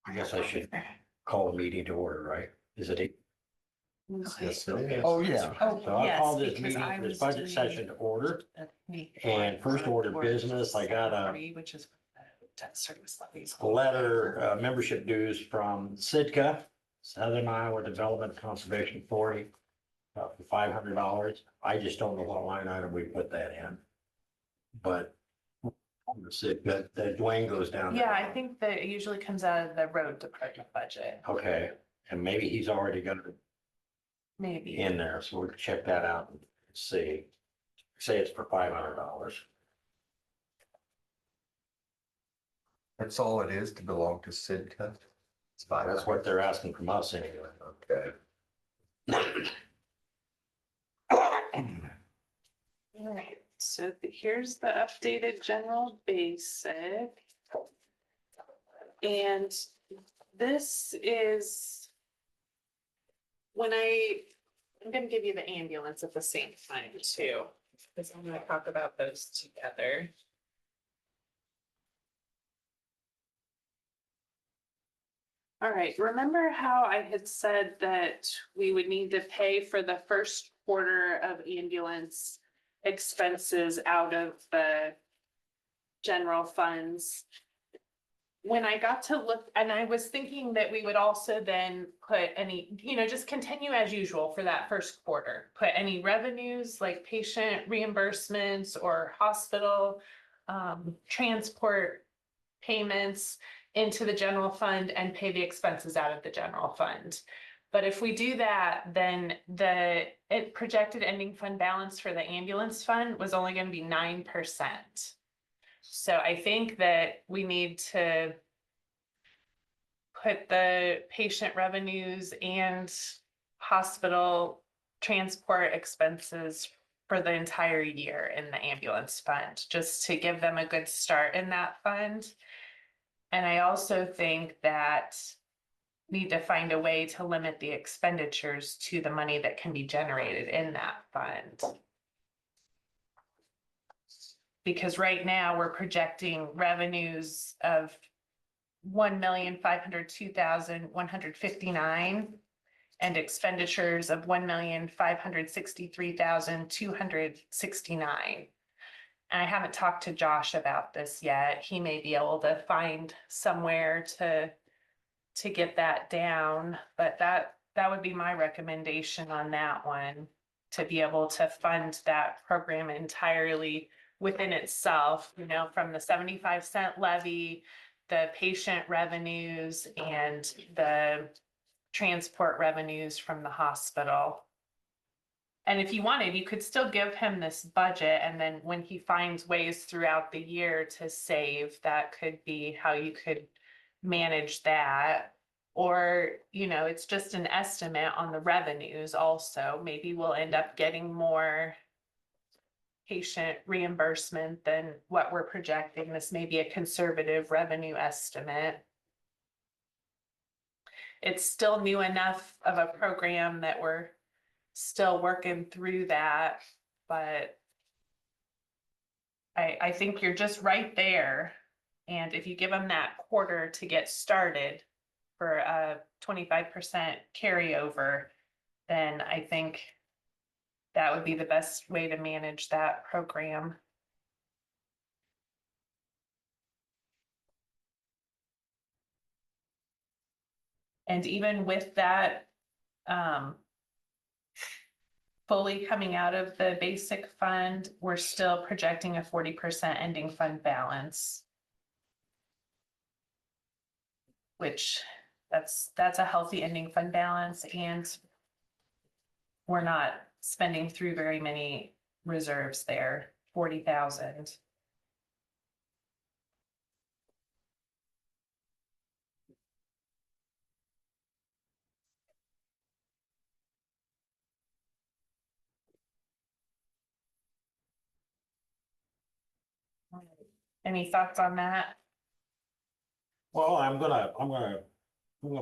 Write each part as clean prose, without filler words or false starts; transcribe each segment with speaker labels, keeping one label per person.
Speaker 1: I guess I should call a meeting to order, right? Is it eight?
Speaker 2: Yes,
Speaker 3: Oh, yeah.
Speaker 1: So I'll call this
Speaker 2: because I
Speaker 1: meeting, this
Speaker 2: was
Speaker 1: budget
Speaker 2: doing
Speaker 1: session to order.
Speaker 2: a
Speaker 1: And first order of business, I got a
Speaker 2: which is debt service levies.
Speaker 1: letter, membership dues from Sitka, Southern Iowa Development Conservation Authority, for $500. I just don't know what line item we put that in. But Sitka, the Dwayne goes down there.
Speaker 2: Yeah, I think that it usually comes out of the road department budget,
Speaker 1: Okay, and maybe he's already got it
Speaker 2: maybe.
Speaker 1: in there, so we'll check that out and see. Say it's for $500.
Speaker 3: That's all it is to belong to Sitka? It's fine.
Speaker 1: That's what they're asking from us anyway.
Speaker 3: Okay.
Speaker 2: All right, so here's the updated general basic. And this is when I'm gonna give you the ambulance at the same time too, because I'm gonna talk about those together. All right, remember how I had said that we would need to pay for the first quarter of ambulance expenses out of the general funds? When I got to look, and I was thinking that we would also then put any, just continue as usual for that first quarter. Put any revenues like patient reimbursements or hospital transport payments into the general fund and pay the expenses out of the general fund. But if we do that, then the projected ending fund balance for the ambulance fund was only going to be 9%. So I think that we need to put the patient revenues and hospital transport expenses for the entire year in the ambulance fund, just to give them a good start in that fund. And I also think that need to find a way to limit the expenditures to the money that can be generated in that fund. Because right now we're projecting revenues of $1,502,159 and expenditures of $1,563,269. And I haven't talked to Josh about this yet. He may be able to find somewhere to get that down, but that would be my recommendation on that one, to be able to fund that program entirely within itself, from the 75-cent levy, the patient revenues, and the transport revenues from the hospital. And if you wanted, you could still give him this budget, and then when he finds ways throughout the year to save, that could be how you could manage that. Or, it's just an estimate on the revenues also. Maybe we'll end up getting more patient reimbursement than what we're projecting. This may be a conservative revenue estimate. It's still new enough of a program that we're still working through that, but I think you're just right there. And if you give them that quarter to get started for a 25% carryover, then I think that would be the best way to manage that program. And even with that, fully coming out of the basic fund, we're still projecting a 40% ending fund balance, which that's a healthy ending fund balance, and we're not spending through very many reserves there, 40,000. Any thoughts on that?
Speaker 1: Well, I'm gonna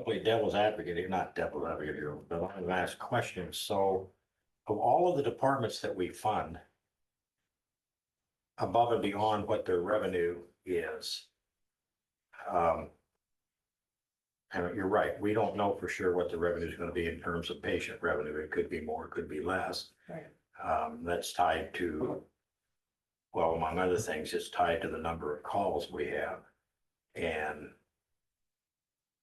Speaker 1: play devil's advocate here, not devil's advocate here, but I'm gonna ask questions. So of all of the departments that we fund, above and beyond what their revenue is, And you're right, we don't know for sure what the revenue is gonna be in terms of patient revenue. It could be more, it could be less.
Speaker 2: Right.
Speaker 1: That's tied to, well, among other things, it's tied to the number of calls we have. And,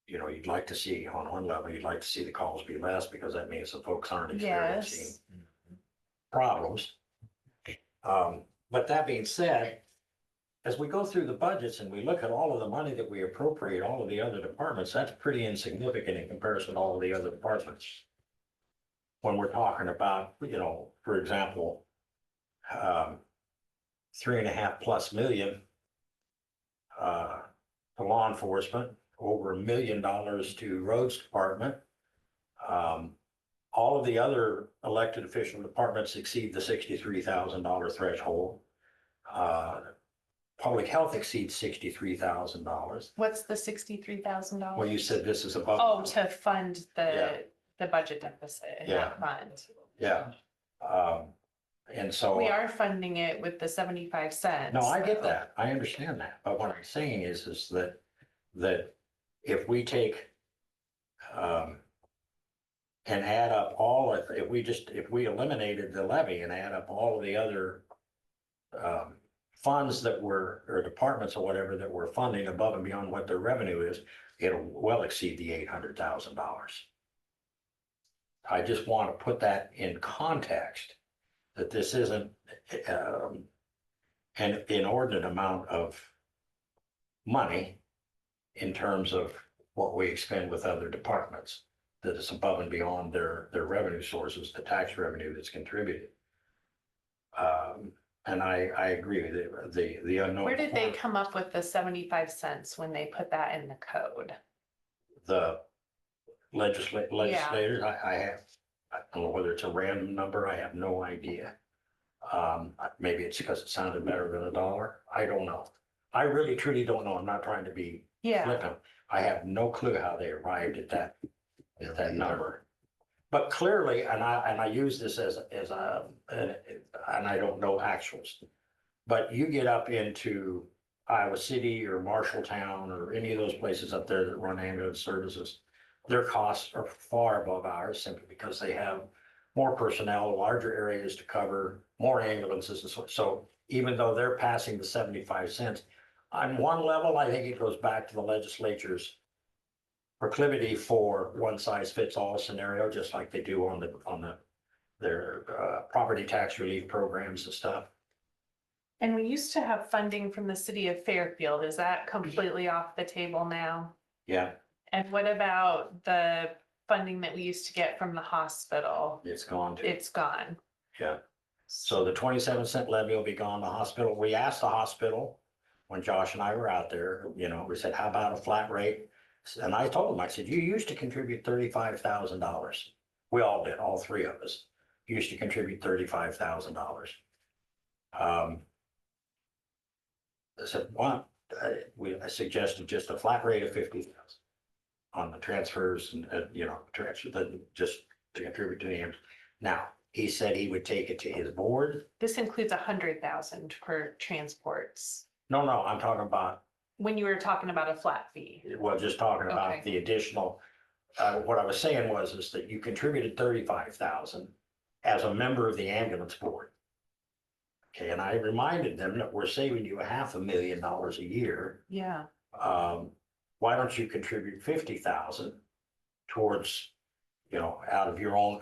Speaker 1: you know, you'd like to see, on one level, you'd like to see the calls be less because that means the folks aren't experiencing
Speaker 2: Yes.
Speaker 1: problems. But that being said, as we go through the budgets and we look at all of the money that we appropriate, all of the other departments, that's pretty insignificant in comparison to all of the other departments. When we're talking about, you know, for example, 3.5+ million to law enforcement, over $1 million to roads department. All of the other elected official departments exceed the $63,000 threshold. Public health exceeds $63,000.
Speaker 2: What's the $63,000?
Speaker 1: Well, you said this is above.
Speaker 2: Oh, to fund
Speaker 1: Yeah.
Speaker 2: the budget deficit in
Speaker 1: Yeah.
Speaker 2: that fund.
Speaker 1: Yeah. And so.
Speaker 2: We are funding it with the 75 cents.
Speaker 1: No, I get that. I understand that. But what I'm saying is that if we take, and add up all of, if we eliminated the levy and add up all of the other, funds that were, or departments or whatever that were funding above and beyond what their revenue is, it'll well exceed the $800,000. I just want to put that in context, that this isn't, an inordinate amount of money in terms of what we expend with other departments, that is above and beyond their revenue sources, the tax revenue that's contributed. And I agree with the unknown.
Speaker 2: Where did they come up with the 75 cents when they put that in the code?
Speaker 1: The legislators, I don't know whether it's a random number, I have no idea. Maybe it's because it sounded better than $1. I don't know. I really truly don't know. I'm not trying to be
Speaker 2: Yeah,
Speaker 1: flippant. I have no clue how they arrived at that number. But clearly, and I use this as and I don't know actuals, but you get up into Iowa City or Marshalltown or any of those places up there that run ambulance services, their costs are far above ours simply because they have more personnel, larger areas to cover, more ambulances. And so even though they're passing the 75 cents, on one level, I think it goes back to the legislature's proclivity for one size fits all scenario, just like they do on their property tax relief programs and stuff.
Speaker 2: and we used to have funding from the city of Fairfield. Is that completely off the table now?
Speaker 1: Yeah,
Speaker 2: And what about the funding that we used to get from the hospital?
Speaker 1: it's gone to,
Speaker 2: It's gone.
Speaker 1: yeah. So the 27-cent levy will be gone. The hospital, we asked the hospital when Josh and I were out there, you know, we said, how about a flat rate? And I told him, I said, you used to contribute $35,000. We all did, all three of us used to contribute $35,000. I said, well, I suggested just a flat rate of 50,000 on the transfers and, you know, just to contribute to him. Now, he said he would take it to his board.
Speaker 2: This includes 100,000 for transports.
Speaker 1: No, I'm talking about,
Speaker 2: When you were talking about a flat fee.
Speaker 1: well, just talking about
Speaker 2: Okay.
Speaker 1: the additional, what I was saying is that you contributed 35,000 as a member of the ambulance board. Okay, and I reminded them that we're saving you $500,000 a year.
Speaker 2: Yeah.
Speaker 1: Why don't you contribute 50,000 towards, you know, out of your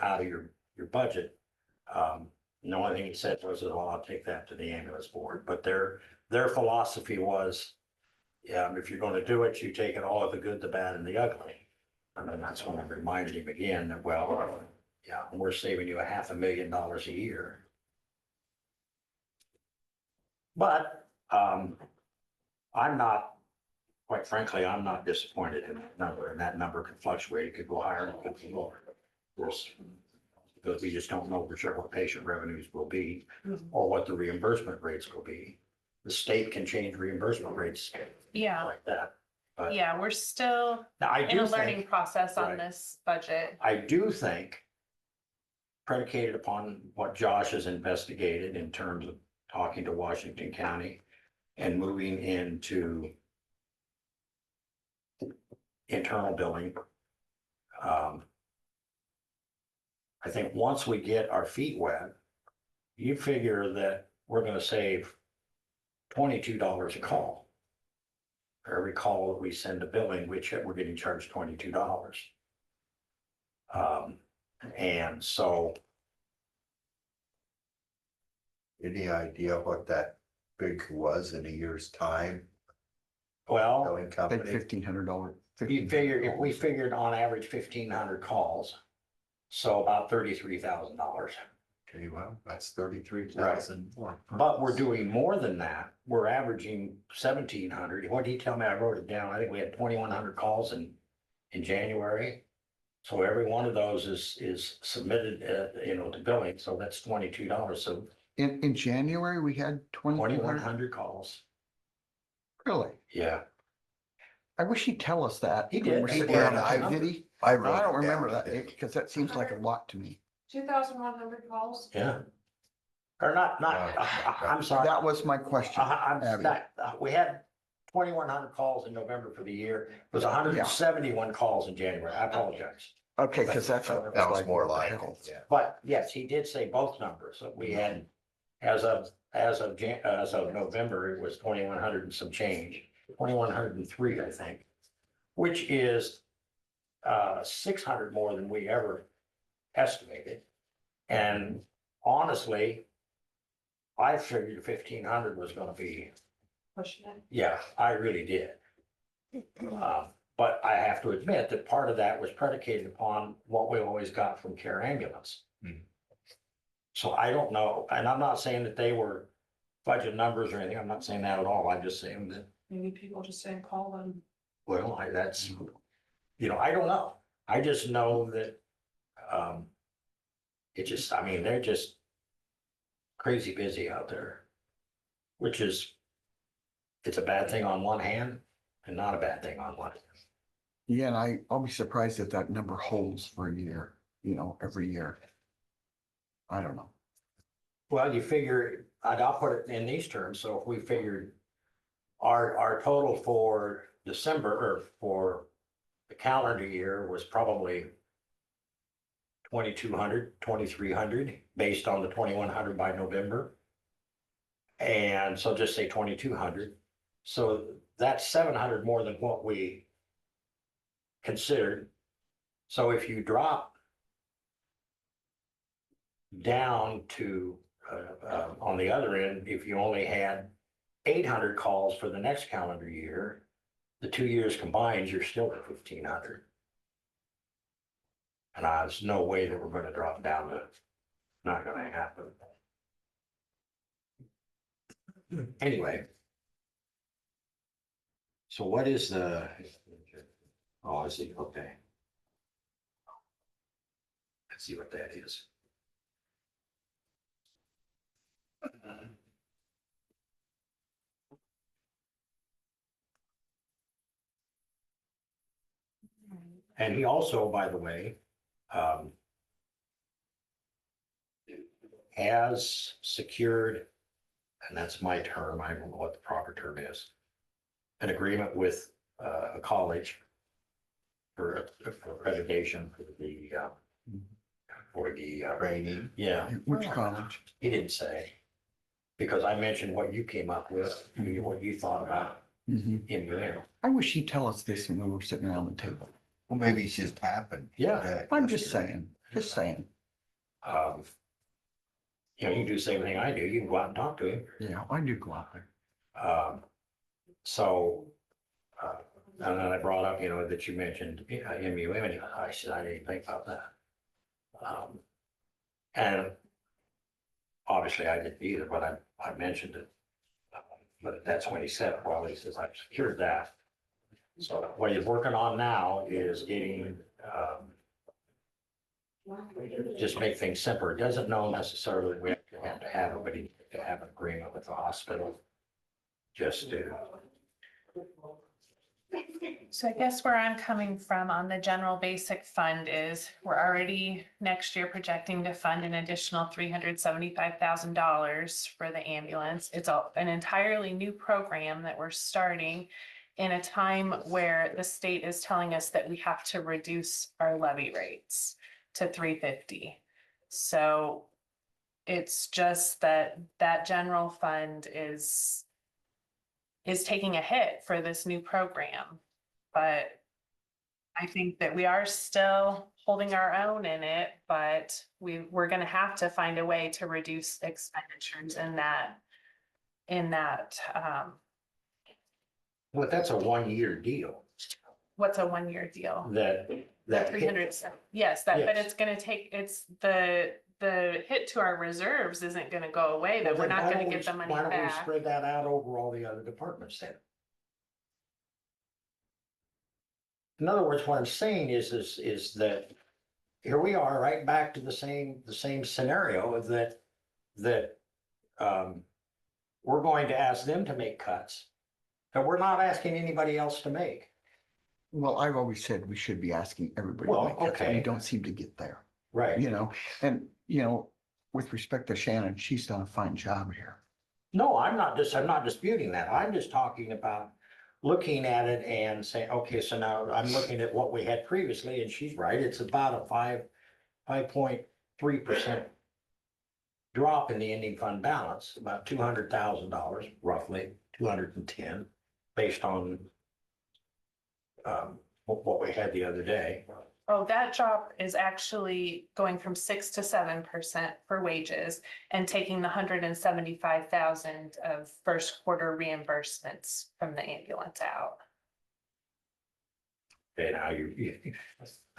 Speaker 1: budget? The only thing he said was, well, I'll take that to the ambulance board, but their philosophy was, yeah, if you're gonna do it, you take it all of the good, the bad, and the ugly. And then that's when I reminded him again that, well, yeah, we're saving you $500,000 a year. But, I'm not, quite frankly, I'm not disappointed in that number, and that number could fluctuate, it could go higher, it could go lower. Because we just don't know for sure what patient revenues will be, or what the reimbursement rates will be. The state can change reimbursement rates
Speaker 2: Yeah.
Speaker 1: like that. But
Speaker 2: Yeah, we're still
Speaker 1: now I
Speaker 2: in a
Speaker 1: do
Speaker 2: learning
Speaker 1: think,
Speaker 2: process on
Speaker 1: right.
Speaker 2: this budget.
Speaker 1: I do think, predicated upon what Josh has investigated in terms of talking to Washington County and moving into internal billing. I think once we get our feet wet, you figure that we're gonna save $22 a call. For every call that we send to billing, which we're getting charged $22. And so,
Speaker 3: Any idea what that big was in a year's time?
Speaker 1: well,
Speaker 3: Billing
Speaker 4: Big
Speaker 3: company,
Speaker 4: $1,500.
Speaker 1: you figure, if we figured on average 1,500 calls, so about $33,000.
Speaker 3: okay, well, that's 33,000 more.
Speaker 1: But we're doing more than that. We're averaging 1,700. What did he tell me? I wrote it down. I think we had 2,100 calls in January. So every one of those is submitted, to billing. So that's $22. So
Speaker 4: In January, we had 2,100.
Speaker 1: 2,100 calls.
Speaker 4: Really?
Speaker 1: Yeah.
Speaker 4: I wish he'd tell us that.
Speaker 1: He
Speaker 4: when
Speaker 1: did.
Speaker 4: we're
Speaker 1: He
Speaker 4: sitting
Speaker 1: did.
Speaker 4: around the
Speaker 3: I-
Speaker 4: table. Did he?
Speaker 3: I
Speaker 4: I
Speaker 3: wrote it
Speaker 4: don't remember
Speaker 3: down.
Speaker 4: that because that seems like a lot to me.
Speaker 5: 2,100 calls?
Speaker 1: Yeah. Or not, I'm sorry.
Speaker 4: That was my question.
Speaker 1: I'm,
Speaker 4: Abby.
Speaker 1: we had 2,100 calls in November for the year. It was 171 calls in January. I apologize.
Speaker 4: Okay, because that's.
Speaker 3: That was more like, yeah.
Speaker 1: But yes, he did say both numbers that we had as of November, it was 2,100 and some change, 2,103, I think, which is 600 more than we ever estimated. And honestly, I figured 1,500 was gonna be,
Speaker 5: Pushing it.
Speaker 1: yeah, I really did. But I have to admit that part of that was predicated upon what we always got from Care Ambulance.
Speaker 3: Hmm.
Speaker 1: So I don't know, and I'm not saying that they were fudging numbers or anything. I'm not saying that at all. I'm just saying that,
Speaker 5: Maybe people just didn't call them.
Speaker 1: well, that's, I don't know. I just know that, they're just crazy busy out there, which is, it's a bad thing on one hand and not a bad thing on one.
Speaker 4: Yeah, and I'll be surprised if that number holds for a year, every year. I don't know.
Speaker 1: Well, you figure, I'll put it in these terms, so if we figured our total for December, or for the calendar year, was probably 2,200, 2,300, based on the 2,100 by November. And so just say 2,200, so that's 700 more than what we considered. So if you drop down to, on the other end, if you only had 800 calls for the next calendar year, the 2 years combined, you're still at 1,500. And there's no way that we're gonna drop down to, not gonna happen. Anyway. So what is the, oh, I see, okay. Let's see what that is. And he also, by the way, has secured, and that's my term, I don't know what the proper term is, an agreement with a college for accreditation for the
Speaker 3: Training.
Speaker 1: yeah,
Speaker 4: Which college?
Speaker 1: he didn't say. Because I mentioned what you came up with, what you thought about
Speaker 4: Mhm.
Speaker 1: in your end.
Speaker 4: I wish he'd tell us this when we were sitting around the table.
Speaker 3: Well, maybe it's just happened.
Speaker 1: Yeah.
Speaker 4: I'm just saying, just saying.
Speaker 1: You can do the same thing I do. You can go out and talk to him.
Speaker 4: Yeah, I do go out there.
Speaker 1: So, and then I brought up, that you mentioned MUM, and I said, I didn't think about that. And obviously I didn't either, but I mentioned it. But that's when he said, well, he says, I've secured that. So what he's working on now is getting, just make things simpler. It doesn't know necessarily we have to have it, but he needs to have an agreement with the hospital. Just to,
Speaker 2: So I guess where I'm coming from on the general basic fund is we're already next year projecting to fund an additional $375,000 for the ambulance. It's an entirely new program that we're starting. in a time where the state is telling us that we have to reduce our levy rates to 350. So it's just that general fund is taking a hit for this new program. But I think that we are still holding our own in it, but we're gonna have to find a way to reduce expenditures in that,
Speaker 1: Well, that's a 1-year deal
Speaker 2: what's a 1-year deal?
Speaker 1: that.
Speaker 2: 300, yes, but
Speaker 1: Yes.
Speaker 2: it's gonna take, it's the hit to our reserves isn't gonna go away, that
Speaker 1: Well,
Speaker 2: we're
Speaker 1: then
Speaker 2: not
Speaker 1: why
Speaker 2: gonna
Speaker 1: don't
Speaker 2: get the
Speaker 1: we-
Speaker 2: money
Speaker 1: Why don't we
Speaker 2: back.
Speaker 1: spread that out over all the other departments then? In other words, what I'm saying is that here we are, right back to the same scenario that we're going to ask them to make cuts, that we're not asking anybody else to make.
Speaker 4: Well, I've always said we should be asking everybody. to
Speaker 1: Well,
Speaker 4: make cuts, but We
Speaker 1: okay.
Speaker 4: don't seem to get there,
Speaker 1: Right.
Speaker 4: and, with respect to Shannon, she's done a fine job here.
Speaker 1: No, I'm not disputing that. I'm just talking about looking at it and saying, okay, so now I'm looking at what we had previously, and she's right, it's about a 5.3% drop in the ending fund balance, about $200,000, roughly 210, based on what we had the other day.
Speaker 2: Oh, that drop is actually going from 6 to 7% for wages and taking the 175,000 of first quarter reimbursements from the ambulance out.
Speaker 1: Okay, now I'm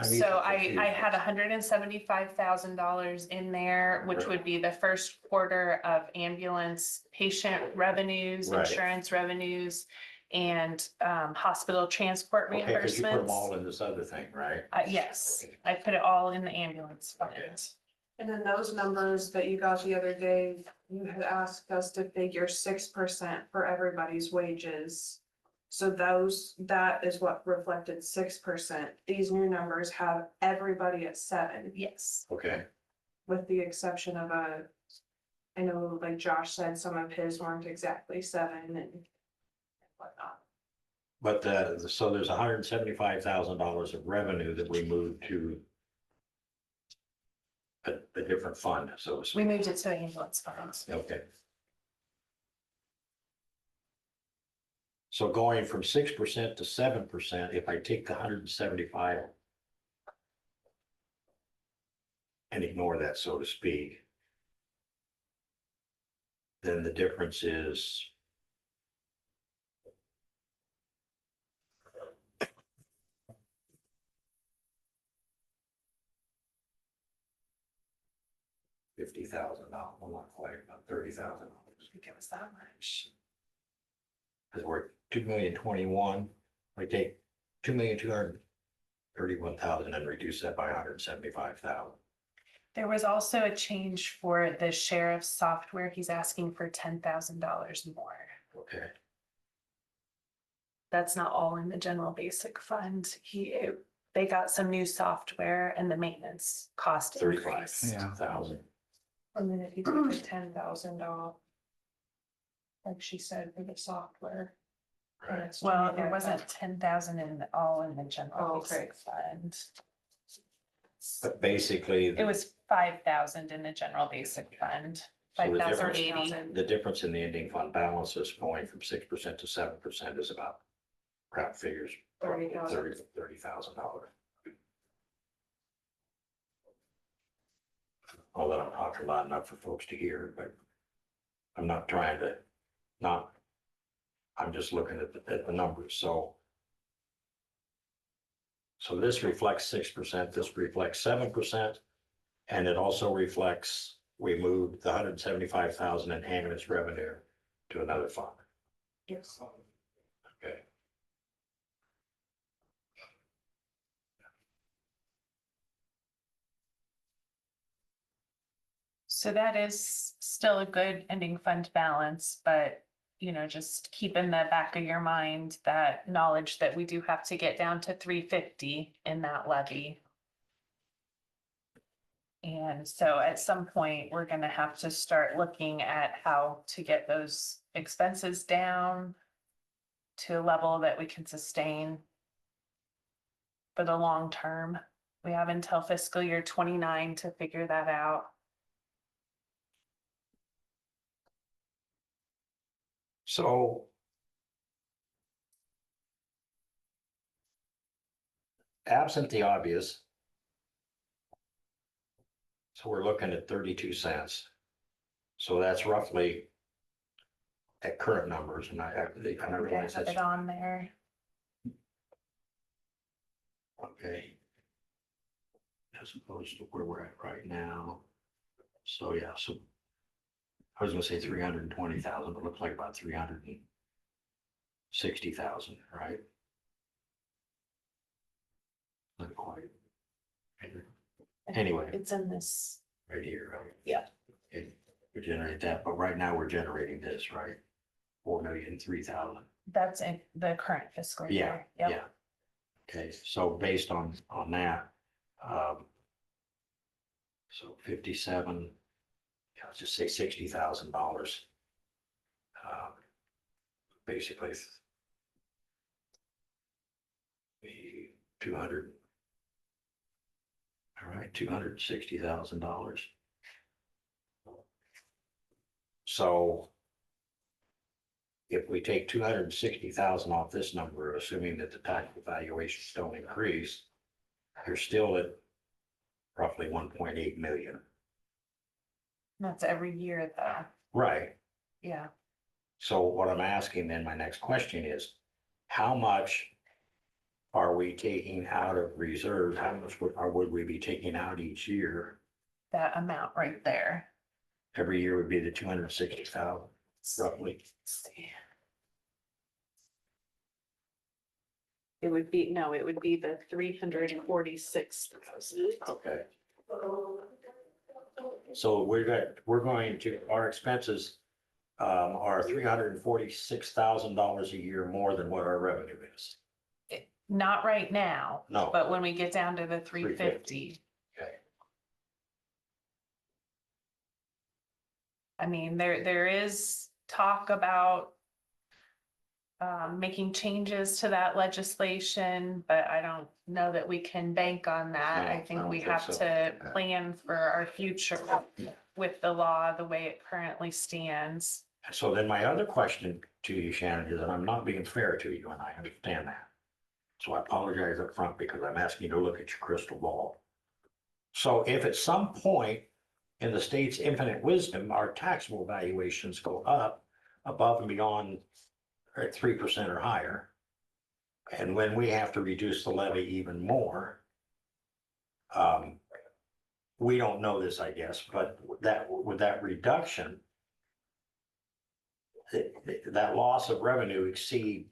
Speaker 2: So
Speaker 1: easily
Speaker 2: I
Speaker 1: confused.
Speaker 2: had $175,000 in there, which would be the first quarter of ambulance patient revenues,
Speaker 1: Right.
Speaker 2: insurance revenues, and hospital transport
Speaker 1: Okay, because you put them all
Speaker 2: reimbursements.
Speaker 1: in this other thing, right?
Speaker 2: Yes, I put it all in the ambulance fund.
Speaker 5: And then those numbers that you got the other day, you had asked us to figure 6% for everybody's wages. So that is what reflected 6%. These new numbers have everybody at 7,
Speaker 2: Yes.
Speaker 1: Okay,
Speaker 5: with the exception of I know like Josh said, some of his weren't exactly 7 and whatnot.
Speaker 1: but so there's $175,000 of revenue that we moved to a different fund, so to
Speaker 2: We
Speaker 1: speak.
Speaker 2: moved it to ambulance funds.
Speaker 1: Okay. So going from 6% to 7%, if I take the 175 and ignore that, so to speak, then the difference is $50,000, well, not quite, about $30,000.
Speaker 2: I think it was that much.
Speaker 1: Because we're 2,021,000, I take 2,231,000 and reduce that by 175,000.
Speaker 2: There was also a change for the sheriff's software. He's asking for $10,000 more.
Speaker 1: Okay,
Speaker 2: That's not all in the general basic fund. They got some new software and the maintenance cost increased.
Speaker 4: Yeah.
Speaker 1: 35,000.
Speaker 5: And then if you took the 10,000 off, like she said, for the software. then
Speaker 1: Right.
Speaker 5: it's
Speaker 2: Well, there
Speaker 5: 25,000.
Speaker 2: wasn't 10,000 all in the
Speaker 5: Oh,
Speaker 2: general
Speaker 5: okay.
Speaker 2: basic fund.
Speaker 1: But basically,
Speaker 2: It was 5,000 in the general basic fund,
Speaker 1: So the
Speaker 2: 5,080.
Speaker 1: the difference in the ending fund balance is going from 6% to 7% is about, crap figures, probably
Speaker 5: $30,000.
Speaker 1: $30,000. Although I'm talking loud enough for folks to hear, but I'm not trying to, I'm just looking at the numbers, so. So this reflects 6%, this reflects 7%, and it also reflects, we moved the 175,000 in ambulance revenue to another fund.
Speaker 5: Yes.
Speaker 1: Okay.
Speaker 2: So that is still a good ending fund balance, but just keep in the back of your mind that knowledge that we do have to get down to 350 in that levy. And so at some point, we're gonna have to start looking at how to get those expenses down. to a level that we can sustain for the long term. We have until fiscal year 29 to figure that out.
Speaker 1: So absent the obvious, so we're looking at 32 cents. So that's roughly at current numbers, and I realize
Speaker 2: Have
Speaker 1: that's
Speaker 2: it on there.
Speaker 1: okay. As opposed to where we're at right now. So yeah, so I was gonna say 320,000, but it looks like about 360,000, right? Not quite. Anyway.
Speaker 2: It's in this.
Speaker 1: Right here, right?
Speaker 2: Yeah.
Speaker 1: Okay, we generate that, but right now we're generating this, right? 4,003,000.
Speaker 2: That's in the current fiscal
Speaker 1: Yeah,
Speaker 2: year. Yep.
Speaker 1: yeah. Okay, so based on that, so 57, yeah, let's just say $60,000. Basically, 200. All right, $260,000. So if we take 260,000 off this number, assuming that the taxable valuations don't increase, you're still at roughly 1.8 million.
Speaker 2: That's every year though.
Speaker 1: Right.
Speaker 2: Yeah.
Speaker 1: So what I'm asking then, my next question is, how much are we taking out of reserves? How much would we be taking out each year?
Speaker 2: That amount right there.
Speaker 1: Every year would be the 260,000 roughly.
Speaker 2: Let's see. It would be, no, it would be the 346,000.
Speaker 1: Okay. So we're going to, our expenses are $346,000 a year more than what our revenue is.
Speaker 2: Not right now.
Speaker 1: No.
Speaker 2: But when we get down to the 350.
Speaker 1: Okay.
Speaker 2: I mean, there is talk about making changes to that legislation, but I don't know that we can bank on that.
Speaker 1: No,
Speaker 2: I
Speaker 1: I
Speaker 2: think
Speaker 1: don't
Speaker 2: we
Speaker 1: think
Speaker 2: have
Speaker 1: so.
Speaker 2: to plan for our future with the law, the way it currently stands.
Speaker 1: So then my other question to you, Shannon, is that I'm not being fair to you, and I understand that. So I apologize up front because I'm asking you to look at your crystal ball. So if at some point in the state's infinite wisdom, our taxable valuations go up above and beyond at 3% or higher, and when we have to reduce the levy even more, we don't know this, I guess, but with that reduction, that loss of revenue exceed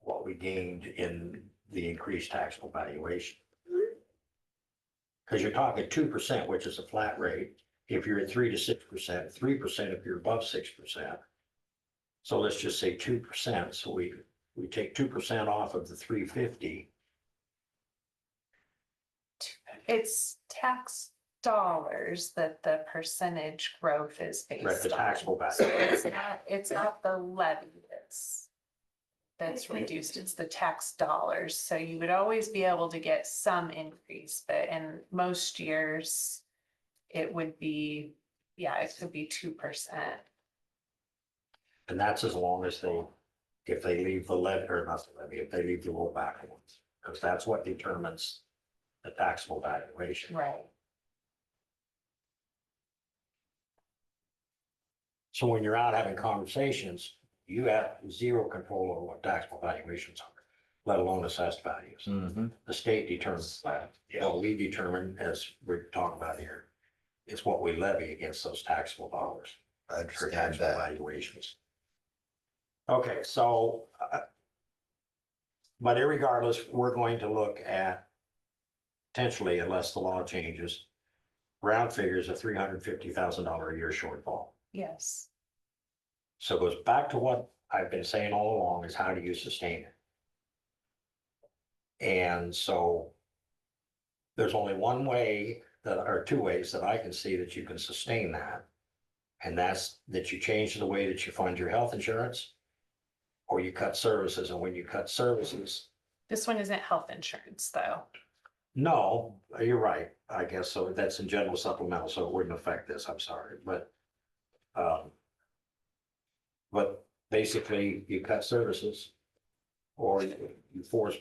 Speaker 1: what we gained in the increased taxable valuation. Because you're talking 2%, which is a flat rate. If you're at 3 to 6%, 3% if you're above 6%. So let's just say 2%. So we take 2% off of the 350.
Speaker 2: It's tax dollars that the percentage growth is
Speaker 1: Right,
Speaker 2: based
Speaker 1: the
Speaker 2: on.
Speaker 1: taxable value.
Speaker 2: So it's not the levy that's reduced, it's the tax dollars. So you would always be able to get some increase, but in most years, it would be, yeah, it could be 2%.
Speaker 1: And that's as long as if they leave the levy, or not the levy, if they leave the rollback ones, because that's what determines the taxable valuation.
Speaker 2: Right.
Speaker 1: So when you're out having conversations, you have zero control over what taxable valuations are, let alone assessed values.
Speaker 3: Mm-hmm.
Speaker 1: The state determines that. What we determine, as we're talking about here, is what we levy against those taxable dollars.
Speaker 3: I
Speaker 1: For
Speaker 3: understand
Speaker 1: taxable
Speaker 3: that.
Speaker 1: valuations. Okay, so, but irregardless, we're going to look at potentially, unless the law changes, round figures of $350,000 a year shortfall.
Speaker 2: Yes.
Speaker 1: So it goes back to what I've been saying all along, is how do you sustain it? And so there's only one way or two ways that I can see that you can sustain that. And that's that you change the way that you fund your health insurance, or you cut services, and when you cut services,
Speaker 2: This one isn't health insurance, though.
Speaker 1: no, you're right, I guess, so that's in general supplemental, so it wouldn't affect this, I'm sorry, but basically, you cut services, or you force,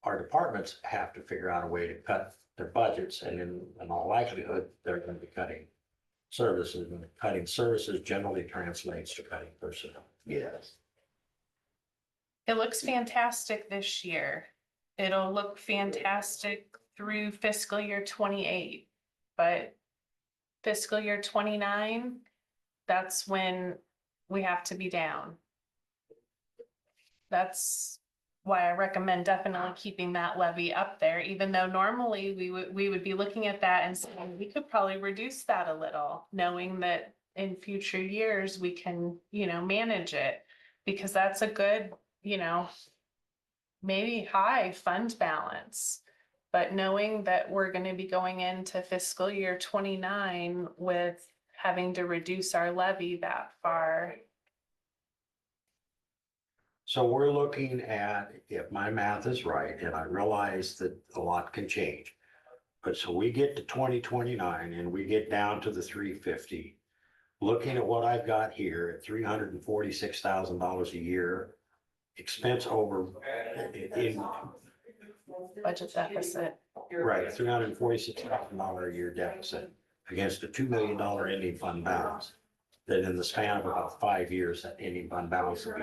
Speaker 1: our departments have to figure out a way to cut their budgets, and in all likelihood, they're gonna be cutting services, and cutting services generally translates to cutting personnel. Yes.
Speaker 2: It looks fantastic this year. It'll look fantastic through fiscal year 28, but fiscal year 29, that's when we have to be down. That's why I recommend definitely keeping that levy up there, even though normally we would be looking at that and saying we could probably reduce that a little, knowing that in future years we can, manage it. Because that's a good, maybe high fund balance. But knowing that we're gonna be going into fiscal year 29 with having to reduce our levy that far.
Speaker 1: So we're looking at, if my math is right, and I realize that a lot can change. But so we get to 2029 and we get down to the 350. Looking at what I've got here at $346,000 a year, expense over in,
Speaker 2: Budget deficit.
Speaker 1: right, $346,000 a year deficit against a $2 million ending fund balance. That in the span of about 5 years, that ending fund balance will be.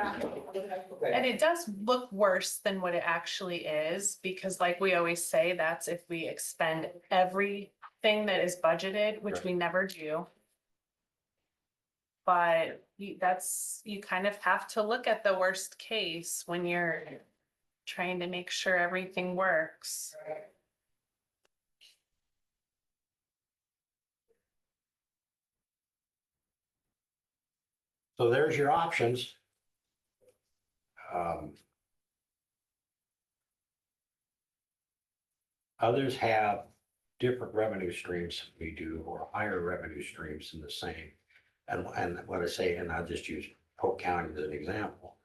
Speaker 2: And it does look worse than what it actually is, because like we always say, that's if we expend everything that is budgeted, which we never do. But you kind of have to look at the worst case when you're trying to make sure everything works.
Speaker 1: So there's your options. Others have different revenue streams than we do, or higher revenue streams than the same. And what I say, and I'll just use Polk County as an example.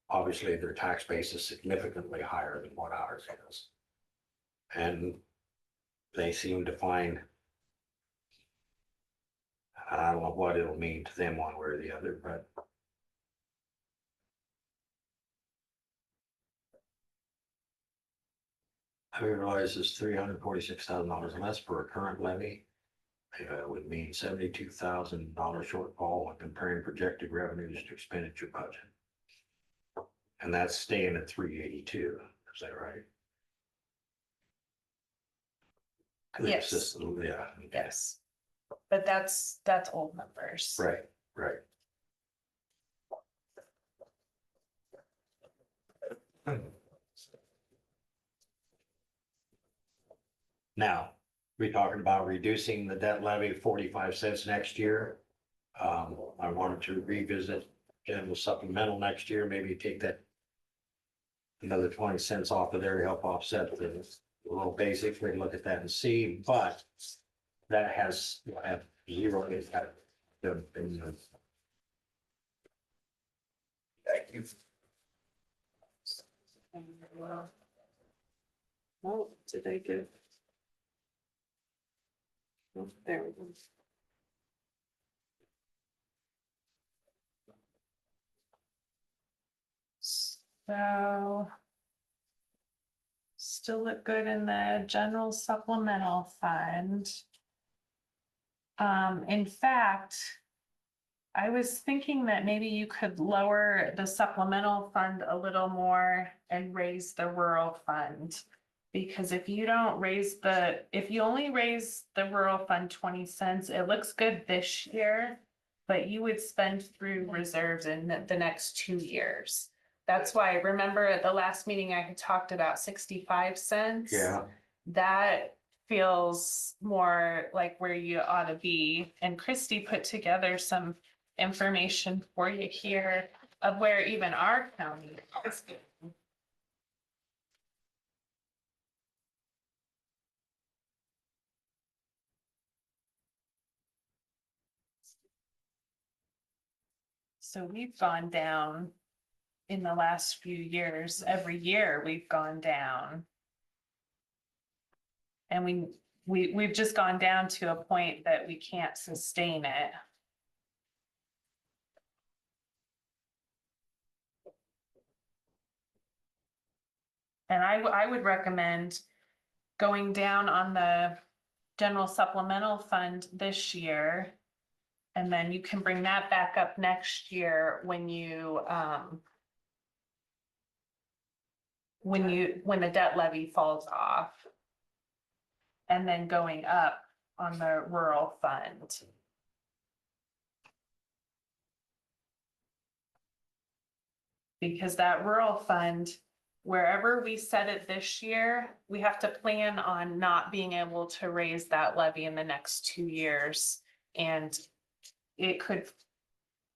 Speaker 1: Obviously, their tax base is significantly higher than what ours is. And they seem to find, I don't know what it'll mean to them one way or the other, but I realize it's $346,000 less for a current levy. Would mean $72,000 shortfall when comparing projected revenues to expenditure budget. And that's staying at 382, is that right?
Speaker 2: Yes.
Speaker 1: Yeah.
Speaker 2: Yes. But that's old numbers.
Speaker 1: Right, right. Now, we're talking about reducing the debt levy 45 cents next year. I wanted to revisit general supplemental next year, maybe take that another 20 cents off of there to help offset the little basics. We can look at that and see, but that has, have zero impact.
Speaker 3: Thank you.
Speaker 5: Oh, did I give? Oh, there we go.
Speaker 2: So still look good in the general supplemental fund. In fact, I was thinking that maybe you could lower the supplemental fund a little more and raise the rural fund. Because if you don't raise if you only raise the rural fund 20 cents, it looks good this year, but you would spend through reserves in the next 2 years. That's why, remember at the last meeting, I had talked about 65 cents.
Speaker 1: Yeah,
Speaker 2: That feels more like where you ought to be. And Christy put together some information for you here of where even our county is. So we've gone down in the last few years, every year we've gone down. And we've just gone down to a point that we can't sustain it. And I would recommend going down on the general supplemental fund this year. And then you can bring that back up next year when the debt levy falls off. And then going up on the rural fund. Because that rural fund, wherever we set it this year, we have to plan on not being able to raise that levy in the next 2 years. And it could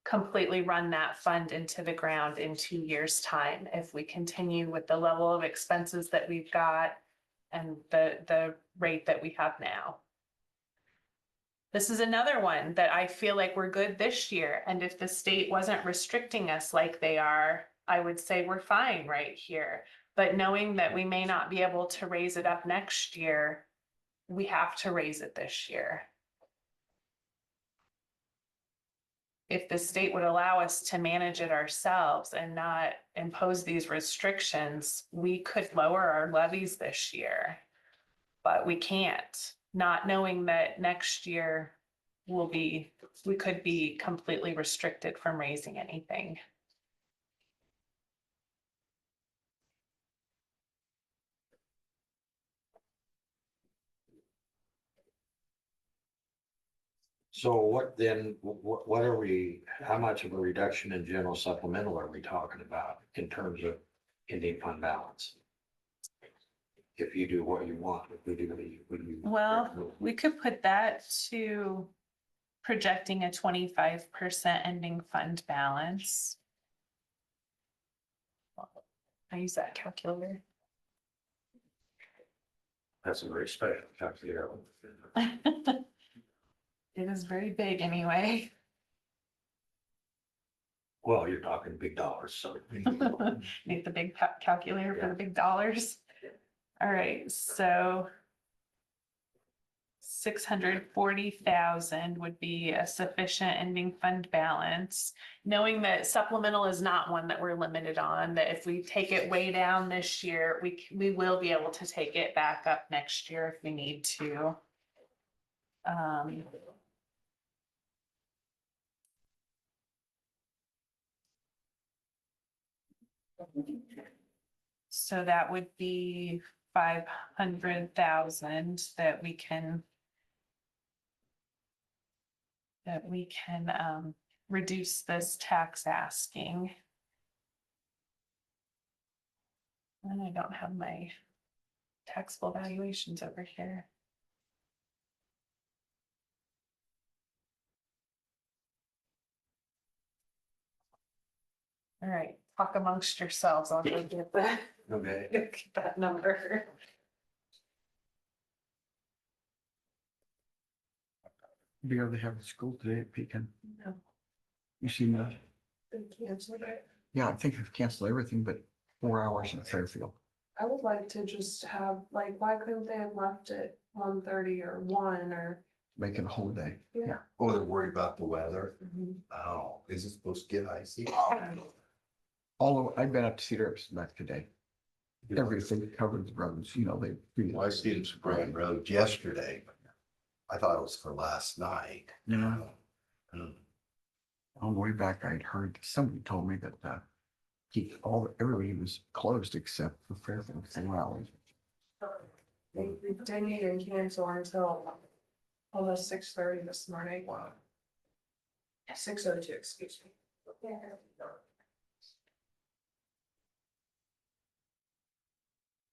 Speaker 2: completely run that fund into the ground in 2 years' time if we continue with the level of expenses that we've got and the rate that we have now. This is another one that I feel like we're good this year. And if the state wasn't restricting us like they are, I would say we're fine right here. But knowing that we may not be able to raise it up next year, we have to raise it this year. If the state would allow us to manage it ourselves and not impose these restrictions, we could lower our levies this year. But we can't, not knowing that next year we could be completely restricted from raising anything.
Speaker 1: So what then, what are we, how much of a reduction in general supplemental are we talking about in terms of ending fund balance? If you do what you want, if we do, what you.
Speaker 2: Well, we could put that to projecting a 25% ending fund balance. I use that calculator.
Speaker 1: That's a very special calculator.
Speaker 2: It is very big anyway.
Speaker 1: Well, you're talking big dollars, so.
Speaker 2: Need the big calculator for the big dollars. All right, so 640,000 would be a sufficient ending fund balance, knowing that supplemental is not one that we're limited on, that if we take it way down this year, we will be able to take it back up next year if we need to. So that would be 500,000 that we can reduce this tax asking. And I don't have my taxable valuations over here. All right, talk amongst yourselves. I'll go get
Speaker 1: Okay.
Speaker 2: get that number.
Speaker 4: Be able to have a school today at Pekin.
Speaker 2: No.
Speaker 4: You seen that?
Speaker 5: They canceled it.
Speaker 4: Yeah, I think they've canceled everything but 4 hours in Fairfield.
Speaker 5: I would like to just have, like, why couldn't they have left it 1:30 or 1 or?
Speaker 4: Make it a whole day.
Speaker 5: Yeah.
Speaker 3: Oh, they're worried about the weather.
Speaker 5: Mhm.
Speaker 3: Oh, is it supposed to get icy?
Speaker 4: Although I've been up to Cedar Rapids back today. Everything covered the roads, you know, they.
Speaker 3: Well, I seen them spraying roads yesterday. I thought it was for last night.
Speaker 4: Yeah.
Speaker 3: Mm.
Speaker 4: On the way back, I'd heard, somebody told me that, everybody was closed except for Fairfield 4 hours.
Speaker 5: They didn't even cancel until almost 6:30 this morning.
Speaker 3: Wow.
Speaker 5: 6:02, excuse me.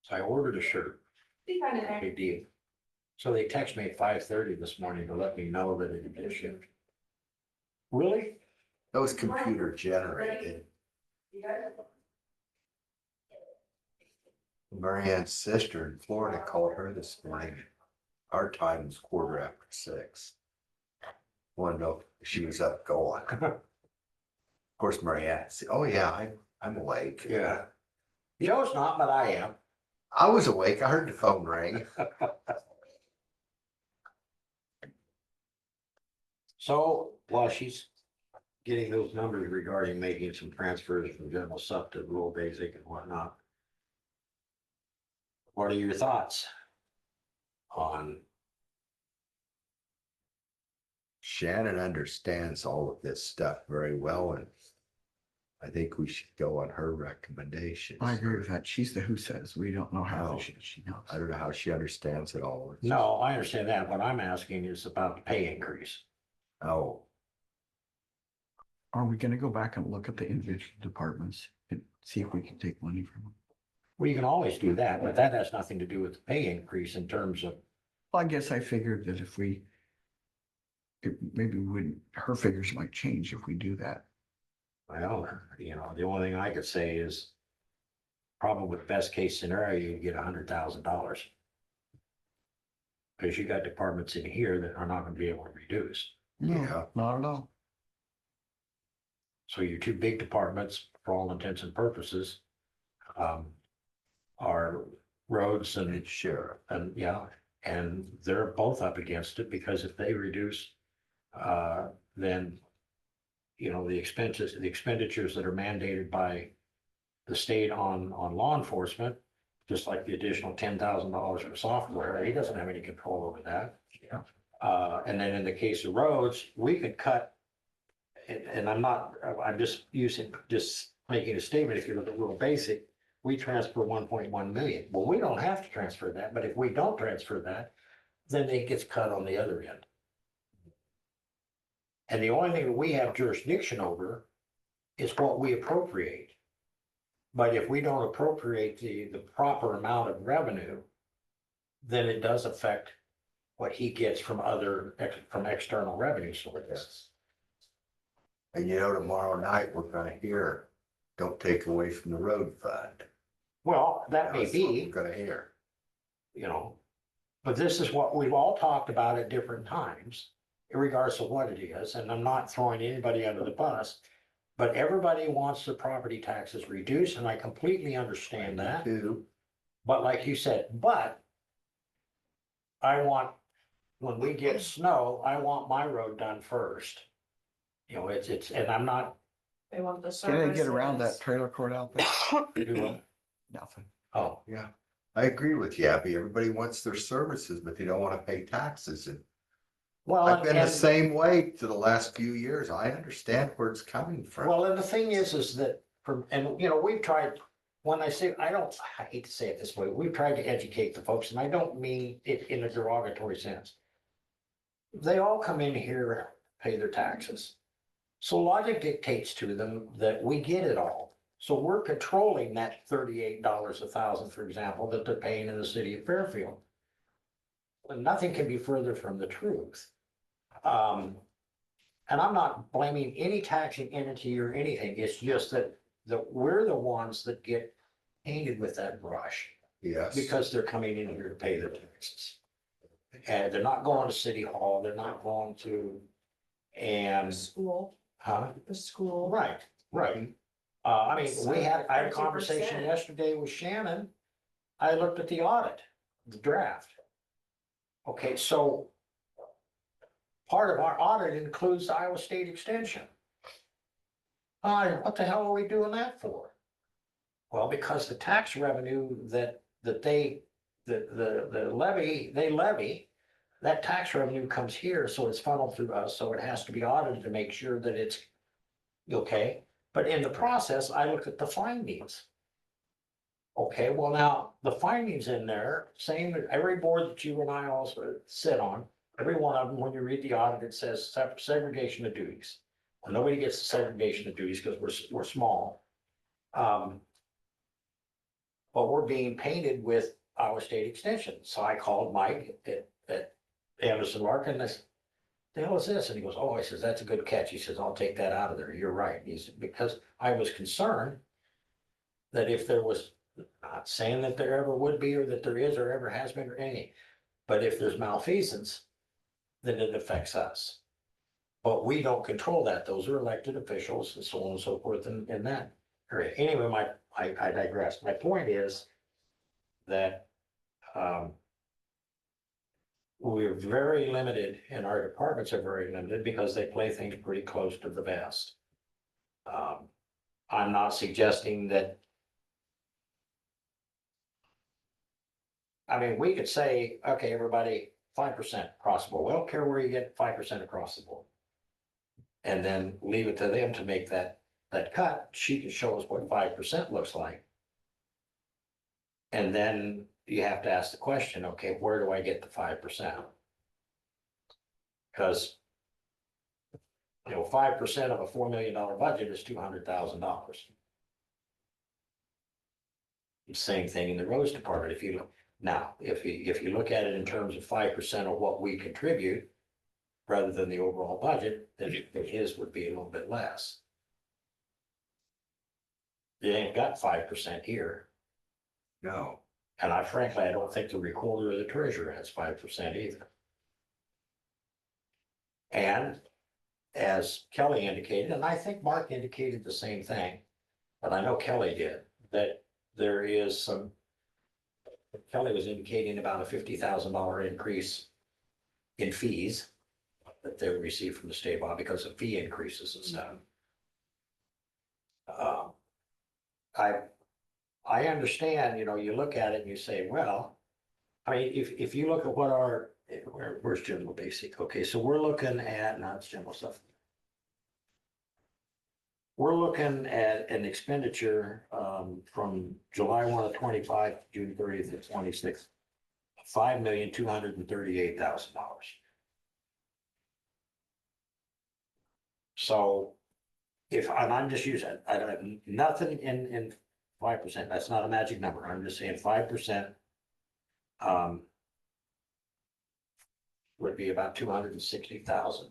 Speaker 1: So I ordered a shirt, big deal. So they text me at 5:30 this morning to let me know that it had been shipped. Really?
Speaker 3: That was computer generated. Marianne's sister in Florida called her this morning. Our time was 6:15. Wanted to know if she was up going. Of course, Marianne said, "Oh yeah, I'm awake.
Speaker 1: Yeah. Joe's not, but I am.
Speaker 3: I was awake. I heard the phone ring.
Speaker 1: So while she's getting those numbers regarding making some transfers from general sub to rural basic and whatnot, what are your thoughts on?
Speaker 3: Shannon understands all of this stuff very well, and I think we should go on her recommendations.
Speaker 4: I agree with that. She's the who says. We don't know how
Speaker 3: No.
Speaker 4: she knows.
Speaker 3: I don't know how she understands it all.
Speaker 1: No, I understand that. What I'm asking is about the pay increase.
Speaker 3: Oh,
Speaker 4: Are we gonna go back and look at the individual departments and see if we can take money from them?
Speaker 1: Well, you can always do that, but that has nothing to do with the pay increase in terms of,
Speaker 4: Well, I guess I figured that if we, maybe we wouldn't, her figures might change if we do that.
Speaker 1: well, you know, the only thing I could say is probably the best case scenario, you get $100,000. Because you got departments in here that are not gonna be able to reduce.
Speaker 4: No,
Speaker 3: Yeah.
Speaker 4: not at all.
Speaker 1: So your two big departments, for all intents and purposes, are roads
Speaker 3: and
Speaker 1: and,
Speaker 3: sheriff.
Speaker 1: yeah, and they're both up against it because if they reduce, then, you know, the expenditures that are mandated by the state on law enforcement, just like the additional $10,000 for software, he doesn't have any control over that.
Speaker 4: Yeah.
Speaker 1: And then in the case of roads, we could cut, and I'm just making a statement, if you look at rural basic, we transfer 1.1 million. Well, we don't have to transfer that, but if we don't transfer that, then it gets cut on the other end. And the only thing that we have jurisdiction over is what we appropriate. But if we don't appropriate the proper amount of revenue, then it does affect what he gets from from external revenue sources.
Speaker 3: And you know, tomorrow night, we're gonna hear, don't take away from the road fund.
Speaker 1: Well, that may
Speaker 3: That's what
Speaker 1: be,
Speaker 3: we're gonna hear.
Speaker 1: you know, but this is what we've all talked about at different times, regardless of what it is, and I'm not throwing anybody under the bus. But everybody wants the property taxes reduced, and I completely understand that.
Speaker 3: Too.
Speaker 1: But like you said, but I want, when we get snow, I want my road done first. You know, and I'm not,
Speaker 5: They want the
Speaker 4: Can they get around that
Speaker 5: services.
Speaker 4: trailer court out there? Nothing.
Speaker 1: oh,
Speaker 3: Yeah, I agree with you, Abby. Everybody wants their services, but they don't wanna pay taxes. And
Speaker 1: well,
Speaker 3: I've been the
Speaker 1: and,
Speaker 3: same way to the last few years. I understand where it's coming from.
Speaker 1: well, and the thing is that and you know, we've tried, when I say, I hate to say it this way, we've tried to educate the folks, and I don't mean it in a derogatory sense. They all come in here, pay their taxes. So logic dictates to them that we get it all. So we're controlling that $38 a thousand, for example, that they're paying in the city of Fairfield. And nothing can be further from the truth. And I'm not blaming any taxing entity or anything. It's just that we're the ones that get painted with that brush
Speaker 3: Yes.
Speaker 1: because they're coming in here to pay their taxes. And they're not going to city hall, they're not going to, and,
Speaker 5: School,
Speaker 1: huh?
Speaker 5: the school.
Speaker 1: Right, right. I mean, I had a conversation
Speaker 5: 30%.
Speaker 1: yesterday with Shannon. I looked at the audit, the draft. Okay, so part of our audit includes the Iowa State Extension. What the hell are we doing that for? Well, because the tax revenue that they, the levy, they levy, that tax revenue comes here, so it's funneled through us, so it has to be audited to make sure that it's okay. But in the process, I look at the findings. Okay, well now, the findings in there, saying that every board that you and I also sit on, every one of them, when you read the audit, it says segregation of duties. Well, nobody gets the segregation of duties because we're small. But we're being painted with Iowa State Extension. So I called Mike at Anderson Larkin, and I said, the hell is this? And he goes, oh, I says, that's a good catch. He says, I'll take that out of there. You're right. He said, because I was concerned that if there was, not saying that there ever would be, or that there is, or ever has been, or any, but if there's malfeasance, then it affects us. But we don't control that. Those are elected officials and so on and so forth and that. area. Anyway, I digress. My point is that, we're very limited and our departments are very limited because they play things pretty close to the vest. I'm not suggesting that. I mean, we could say, okay, everybody, 5% across the board. We don't care where you get 5% across the board. And then leave it to them to make that cut. She can show us what 5% looks like. And then you have to ask the question, okay, where do I get the 5%? Because, 5% of a $4 million budget is $200,000. Same thing in the roads department. If you look at it in terms of 5% of what we contribute, rather than the overall budget, then his would be a little bit less. They ain't got 5% here.
Speaker 3: No,
Speaker 1: And frankly, I don't think the recorder or the treasurer has 5% either. And as Kelly indicated, and I think Mark indicated the same thing, but I know Kelly did, that there is some, Kelly was indicating about a $50,000 increase in fees that they receive from the state law because of fee increases and stuff. I understand, you look at it and you say, well, I mean, if you look at what where's general basic? Okay, so we're looking at, no, it's general stuff. We're looking at an expenditure from July 1 of 25 to June 30th of 26, $5,238,000. So and I'm just using, I don't have nothing in 5%, that's not a magic number, I'm just saying 5%. Would be about 260,000.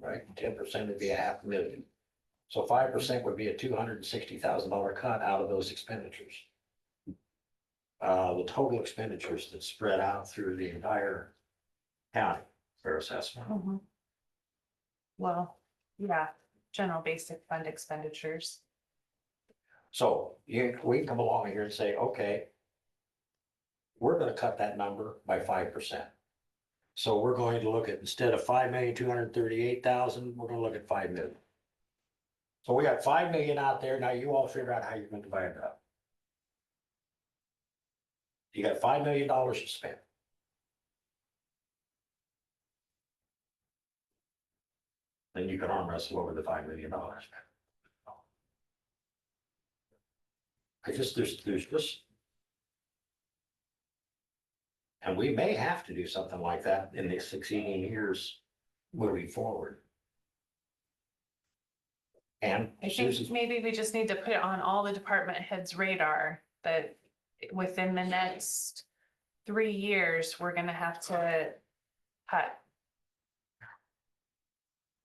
Speaker 1: Right, 10% would be $500,000. So 5% would be a $260,000 cut out of those expenditures. The total expenditures that spread out through the entire county, fair assessment.
Speaker 2: Mhm. Well, yeah, general basic fund expenditures.
Speaker 1: So we can come along here and say, okay, we're gonna cut that number by 5%. So we're going to look at, instead of 5,238,000, we're gonna look at 5 million. So we got 5 million out there. Now you all figure out how you're going to divide it up. You got $5 million to spend. Then you can arm wrestle over the $5 million. There's just. And we may have to do something like that in the succeeding years moving forward. And
Speaker 2: I think maybe we just need to put it on all the department heads' radar that within the next 3 years, we're gonna have to cut.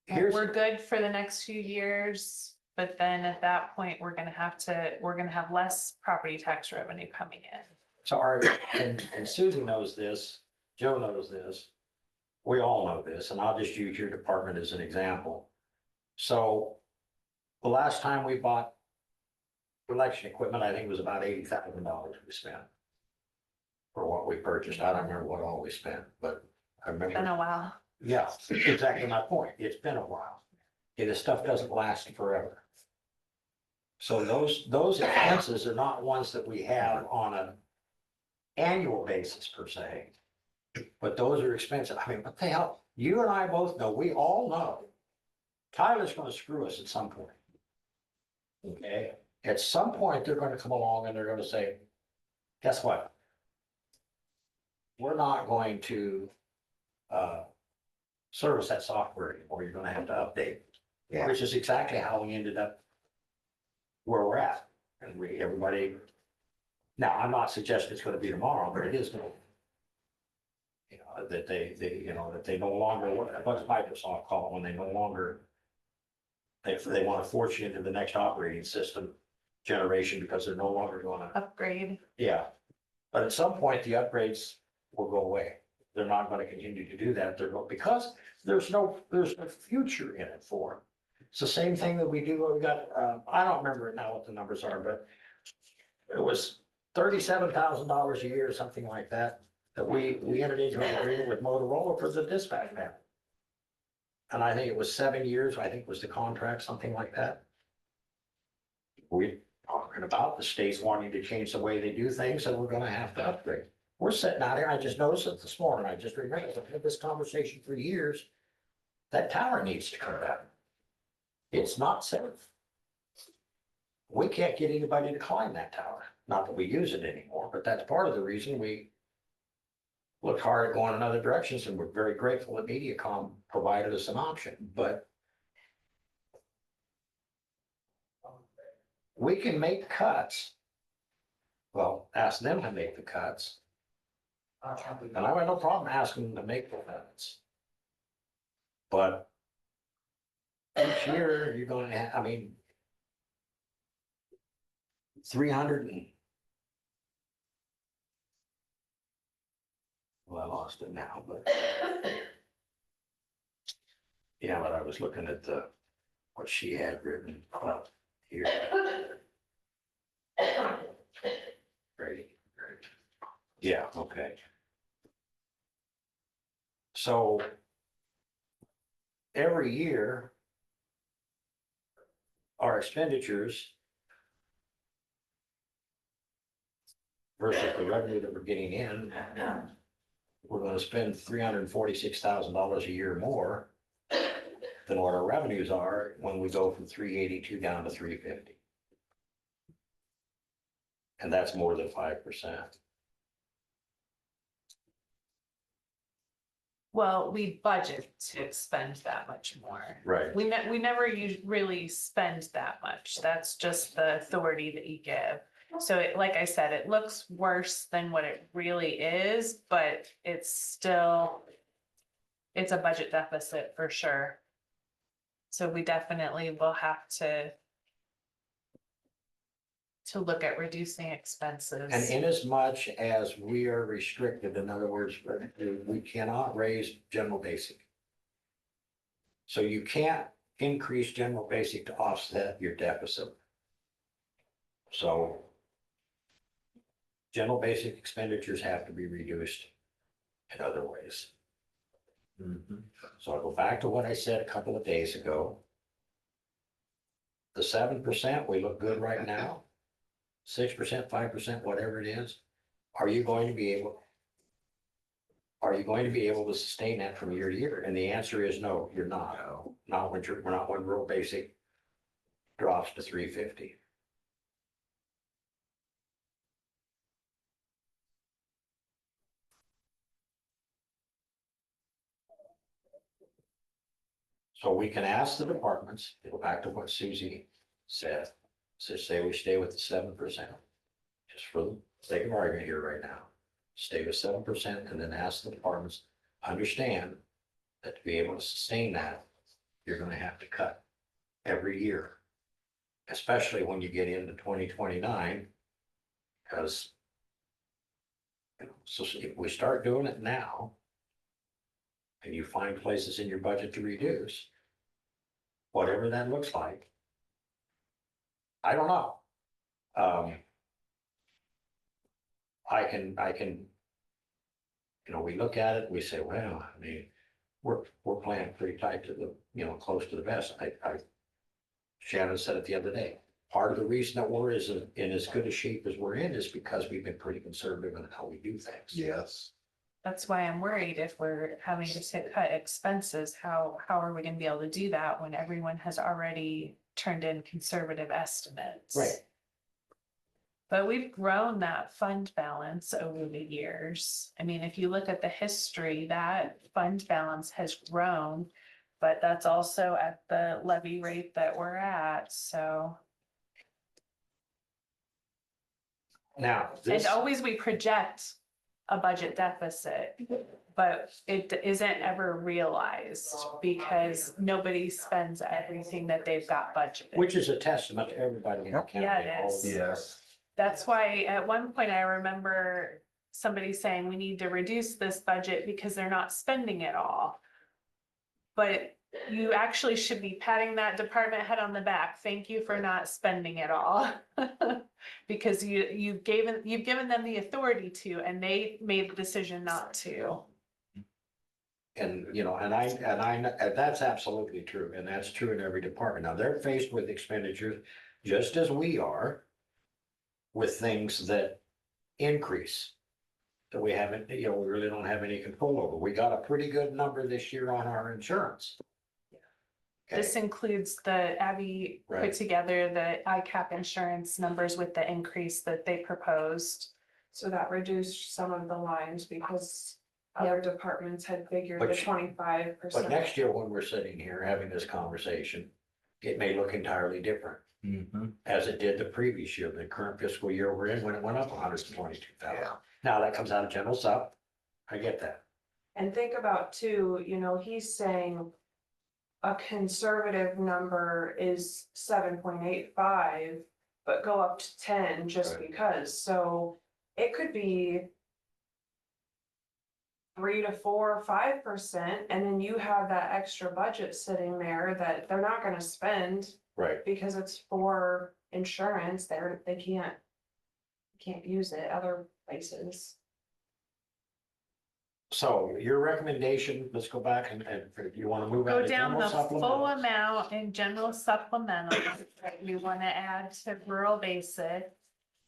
Speaker 2: We're good for the next few years, but then at that point, we're gonna have less property tax revenue coming in.
Speaker 1: So and Susie knows this, Joe knows this, we all know this, and I'll just use your department as an example. So the last time we bought election equipment, I think it was about $80,000 we spent for what we purchased. I don't remember what all we spent, but I remember.
Speaker 2: Been a while.
Speaker 1: Yeah, exactly my point. It's been a while. Okay, this stuff doesn't last forever. So those expenses are not ones that we have on an annual basis per se, but those are expensive. I mean, what the hell? You and I both know, we all know, Tyler's going to screw us at some point. Okay, at some point, they're going to come along and they're going to say, guess what? We're not going to service that software anymore. You're going to have to update,
Speaker 3: yeah,
Speaker 1: which is exactly how we ended up where we're at. And everybody, now I'm not suggesting it's going to be tomorrow, but it is going to. That they no longer, what does Microsoft call it when they no longer, they want to force you into the next operating system generation because they're no longer going to.
Speaker 2: Upgrade.
Speaker 1: Yeah, but at some point, the upgrades will go away. They're not going to continue to do that. Because there's no future in it for them. It's the same thing that we do, we got, I don't remember now what the numbers are, but it was $37,000 a year, something like that, that we entered into an agreement with Motorola for the dispatch panel. And I think it was 7 years, I think was the contract, something like that. We talking about the states wanting to change the way they do things, and we're gonna have to upgrade. We're sitting out here, I just noticed it this morning, I just remembered, I've had this conversation for years. That tower needs to come down. It's not safe. We can't get anybody to climb that tower, not that we use it anymore, but that's part of the reason we look hard at going in other directions, and we're very grateful that MediaCom provided us an option, but we can make cuts. Well, ask them to make the cuts. And I have no problem asking them to make the cuts. But each year, you're gonna have, I mean, 300 and, well, I lost it now, but yeah, but I was looking at what she had written up here. Ready. Yeah, okay. So every year, our expenditures versus the revenue that we're getting in, we're gonna spend $346,000 a year more than what our revenues are when we go from 382 down to 350. And that's more than 5%.
Speaker 2: Well, we budget to spend that much more.
Speaker 1: Right.
Speaker 2: We never really spend that much. That's just the authority that you give. So like I said, it looks worse than what it really is, but it's a budget deficit for sure. So we definitely will have to look at reducing expenses.
Speaker 1: And in as much as we are restricted, in other words, we cannot raise general basic. So you can't increase general basic to offset your deficit. So general basic expenditures have to be reduced in other ways. So I'll go back to what I said a couple of days ago. The 7%, we look good right now. 6%, 5%, whatever it is. Are you going to be able to sustain that from year to year? And the answer is no, you're not. Not when real basic drops to 350. So we can ask the departments, go back to what Susie said, so say we stay with the 7%, just for the sake of argument here right now. Stay with 7% and then ask the departments, understand that to be able to sustain that, you're gonna have to cut every year. Especially when you get into 2029, because so if we start doing it now, and you find places in your budget to reduce, whatever that looks like, I don't know. I can, we look at it, we say, well, I mean, we're playing pretty tight to the, close to the vest. Shannon said it the other day. Part of the reason that we're in as good a shape as we're in is because we've been pretty conservative in how we do things.
Speaker 3: Yes.
Speaker 2: That's why I'm worried if we're having to cut expenses, how are we gonna be able to do that when everyone has already turned in conservative estimates?
Speaker 1: Right.
Speaker 2: But we've grown that fund balance over the years. I mean, if you look at the history, that fund balance has grown, but that's also at the levy rate that we're at, so.
Speaker 1: Now,
Speaker 2: And
Speaker 1: this,
Speaker 2: always we project a budget deficit, but it isn't ever realized because nobody spends everything that they've got budgeted.
Speaker 1: which is a testament to everybody in the
Speaker 4: Yep.
Speaker 1: county.
Speaker 2: Yeah, it
Speaker 1: all of
Speaker 2: is.
Speaker 1: the-
Speaker 3: Yes.
Speaker 2: That's why at one point I remember somebody saying we need to reduce this budget because they're not spending it all. But you actually should be patting that department head on the back. Thank you for not spending it all. Because you've given them the authority to, and they made the decision not to.
Speaker 1: And, you know, and that's absolutely true, and that's true in every department. Now, they're faced with expenditures just as we are with things that increase that we haven't, you know, we really don't have any control over. We got a pretty good number this year on our insurance.
Speaker 2: This
Speaker 1: Okay,
Speaker 2: includes the Abby put
Speaker 1: Right.
Speaker 2: together the ICAP insurance numbers with the increase that they proposed.
Speaker 5: So that reduced some of the lines because other departments had figured
Speaker 1: But
Speaker 5: the
Speaker 1: sh-
Speaker 5: 25%.
Speaker 1: but next year when we're sitting here having this conversation, it may look entirely different. As it did the previous year, the current fiscal year we're in, when it went up 122,000.
Speaker 3: Yeah.
Speaker 1: Now that comes out of general sup. I get that.
Speaker 5: And think about too, you know, he's saying a conservative number is 7.85, but go up to 10 just
Speaker 1: Right.
Speaker 5: because. So it could be 3 to 4 or 5%, and then you have that extra budget sitting there that they're not gonna spend
Speaker 1: Right.
Speaker 5: because it's for insurance. They can't use it other places.
Speaker 1: So your recommendation, let's go back and if you want to move out
Speaker 2: Go
Speaker 1: of
Speaker 2: down
Speaker 1: general
Speaker 2: the full
Speaker 1: supplemental.
Speaker 2: amount in general supplemental that we want to add to rural basic.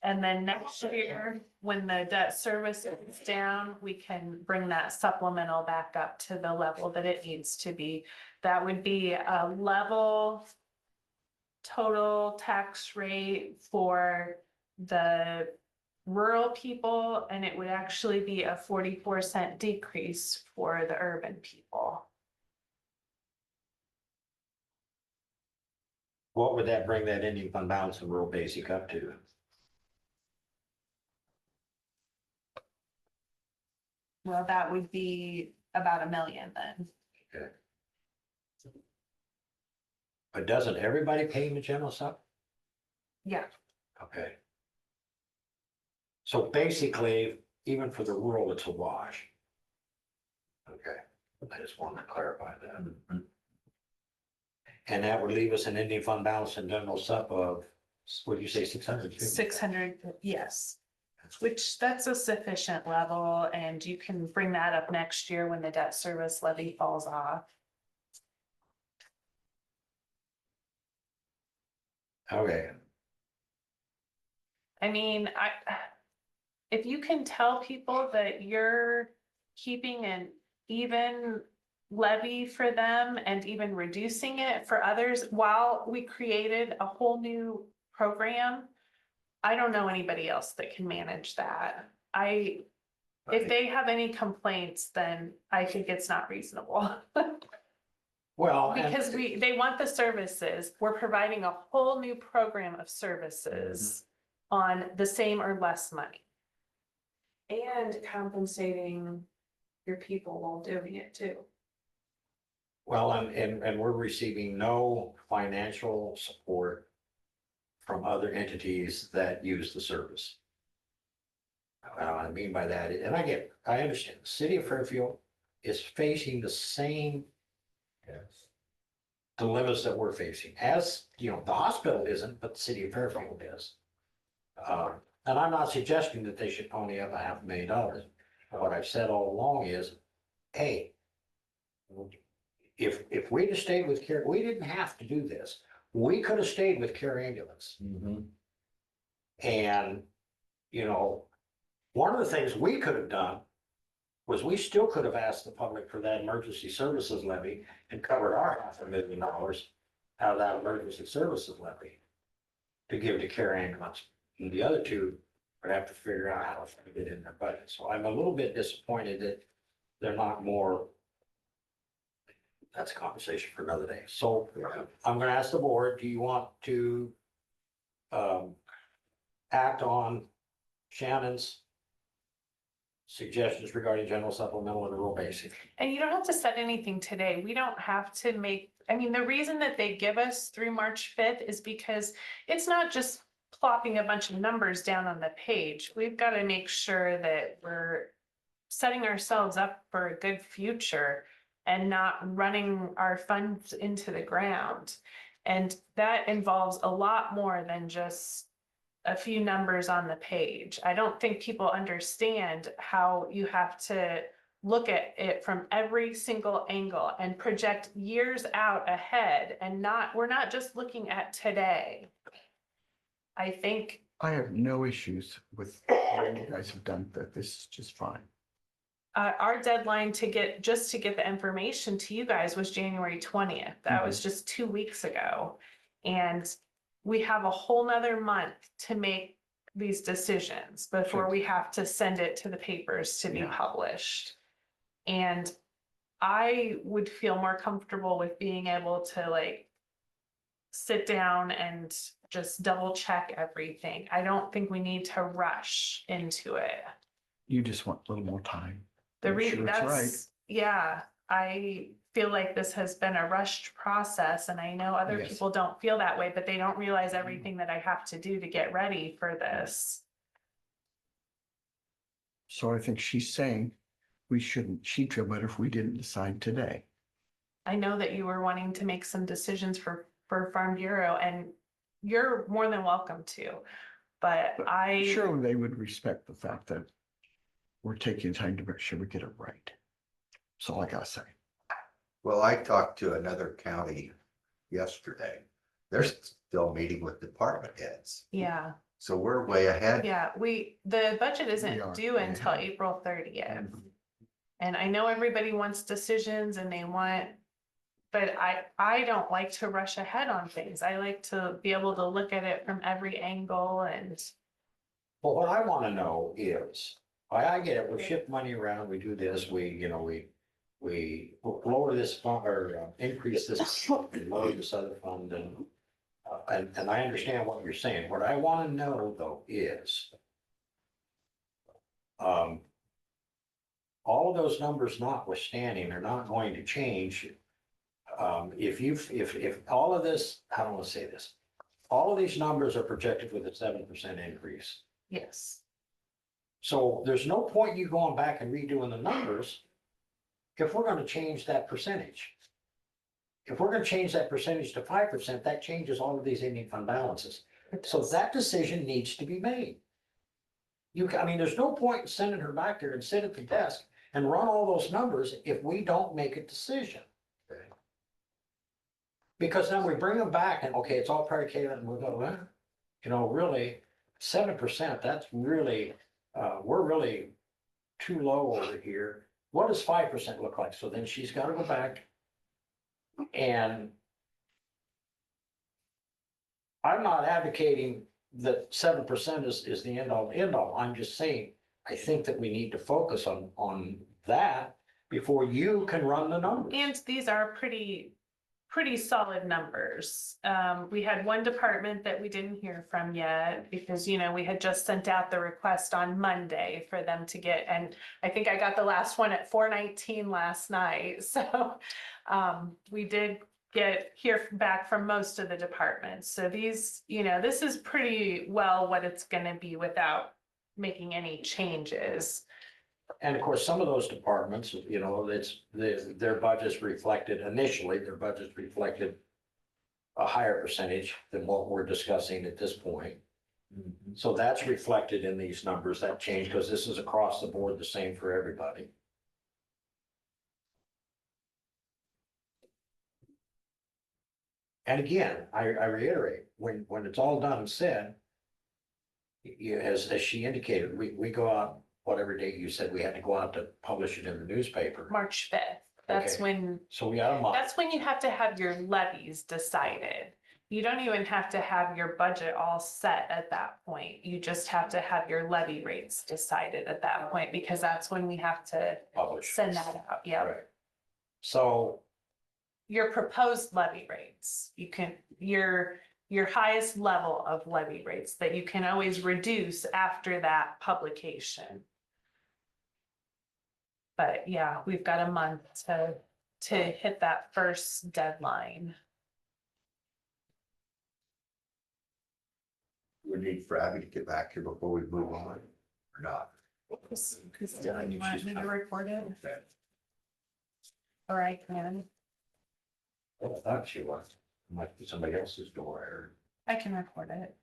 Speaker 2: And then next year, when the debt service is down, we can bring that supplemental back up to the level that it needs to be. That would be a level total tax rate for the rural people, and it would actually be a 44-cent decrease for the urban people.
Speaker 1: What would that bring that ending fund balance of rural basic up to?
Speaker 2: Well, that would be about $1 million then.
Speaker 1: Okay. But doesn't everybody pay in the general sup?
Speaker 2: Yeah.
Speaker 1: Okay. So basically, even for the rural, it's a wash. Okay, I just wanted to clarify that. And that would leave us an ending fund balance in general sup of, what did you say, 600?
Speaker 2: 600, yes. Which that's a sufficient level, and you can bring that up next year when the debt service levy falls off.
Speaker 1: Okay,
Speaker 2: I mean, if you can tell people that you're keeping an even levy for them and even reducing it for others while we created a whole new program, I don't know anybody else that can manage that. If they have any complaints, then I think it's not reasonable.
Speaker 1: well, and-
Speaker 2: Because they want the services. We're providing a whole new program of services on the same or less money.
Speaker 5: And compensating your people while doing it too.
Speaker 1: well, and we're receiving no financial support from other entities that use the service. What I mean by that, and I understand, the city of Fairfield is facing the same
Speaker 3: Yes.
Speaker 1: dilemmas that we're facing, as, you know, the hospital isn't, but the city of Fairfield is. And I'm not suggesting that they should pony up $500,000. What I've said all along is, hey, if we'd have stayed with care, we didn't have to do this. We could have stayed with care ambulance. And, you know, one of the things we could have done was we still could have asked the public for that emergency services levy and covered our $500,000 out of that emergency services levy to give to care ambulance. And the other two would have to figure out how to fit it in their budget. So I'm a little bit disappointed that they're not more. That's a conversation for another day. So I'm gonna ask the board, do you want to act on Shannon's suggestions regarding general supplemental and rural basic?
Speaker 2: And you don't have to set anything today. We don't have to make, I mean, the reason that they give us through March 5th is because it's not just plopping a bunch of numbers down on the page. We've got to make sure that we're setting ourselves up for a good future. and not running our funds into the ground. And that involves a lot more than just a few numbers on the page. I don't think people understand how you have to look at it from every single angle and project years out ahead, and we're not just looking at today. I think
Speaker 4: I have no issues with what you guys have done, that this is just fine.
Speaker 2: our deadline to get the information to you guys was January 20th. That was just 2 weeks ago. And we have a whole nother month to make these decisions before we have to send it to the papers to be published. And I would feel more comfortable with being able to like sit down and just double check everything. I don't think we need to rush into it.
Speaker 4: You just want a little more time.
Speaker 2: The
Speaker 4: I'm sure it's right.
Speaker 2: yeah, I feel like this has been a rushed process, and I know other
Speaker 4: Yes.
Speaker 2: people don't feel that way, but they don't realize everything that I have to do to get ready for this.
Speaker 4: So I think she's saying she'd feel better if we didn't decide today.
Speaker 2: I know that you were wanting to make some decisions for Farm Bureau, and you're more than welcome to. But
Speaker 4: But
Speaker 2: I,
Speaker 4: surely they would respect the fact that we're taking time to make sure we get it right. That's all I gotta say.
Speaker 3: Well, I talked to another county yesterday. They're still meeting with department heads.
Speaker 2: yeah,
Speaker 3: So we're way ahead.
Speaker 2: yeah, the budget
Speaker 4: We
Speaker 2: isn't
Speaker 4: are.
Speaker 2: due until April 30th. And I know everybody wants decisions and but I don't like to rush ahead on things. I like to be able to look at it from every angle and.
Speaker 1: Well, what I wanna know is, I get it, we shift money around, we do this, we lower this fund or increase this, lower this other fund and I understand what you're saying. What I wanna know though is all of those numbers notwithstanding, they're not going to change. If all of this, how do I wanna say this? All of these numbers are projected with a 7% increase.
Speaker 2: Yes.
Speaker 1: So there's no point you going back and redoing the numbers if we're gonna change that percentage. If we're gonna change that percentage to 5%, that changes all of these ending fund balances. So that decision needs to be made. I mean, there's no point in sending her back there and sit at the desk and run all those numbers if we don't make a decision. Because then we bring them back and, okay, it's all predicated and we'll go, well, really, 7%, that's really, we're really too low over here. What does 5% look like? So then she's gotta go back and I'm not advocating that 7% is the end all. I'm just saying, I think that we need to focus on that before you can run the numbers.
Speaker 2: And these are pretty solid numbers. We had one department that we didn't hear from yet because, we had just sent out the request on Monday for them to get, and I think I got the last one at 4:19 last night. So we did hear back from most of the departments. So these, this is pretty well what it's gonna be without making any changes.
Speaker 1: And of course, some of those departments, their budgets reflected, initially, their budgets reflected a higher percentage than what we're discussing at this point. So that's reflected in these numbers, that change, because this is across the board, the same for everybody. And again, I reiterate, when it's all done and said, as she indicated, we go out, whatever date you said we had to go out to publish it in the newspaper.
Speaker 2: March 5th. That's
Speaker 1: Okay.
Speaker 2: when,
Speaker 1: So we got a month.
Speaker 2: that's when you have to have your levies decided. You don't even have to have your budget all set at that point. You just have to have your levy rates decided at that point, because that's when we have to
Speaker 1: Publish.
Speaker 2: send that out. Yeah.
Speaker 1: Right. So,
Speaker 2: Your proposed levy rates, your highest level of levy rates that you can always reduce after that publication. But yeah, we've got a month to hit that first deadline.
Speaker 3: We need for Abby to get back here before we move on or not.
Speaker 2: Christina, you want me to record it? or I can,
Speaker 1: I thought she was. Might be somebody else's door or.
Speaker 2: I can record it.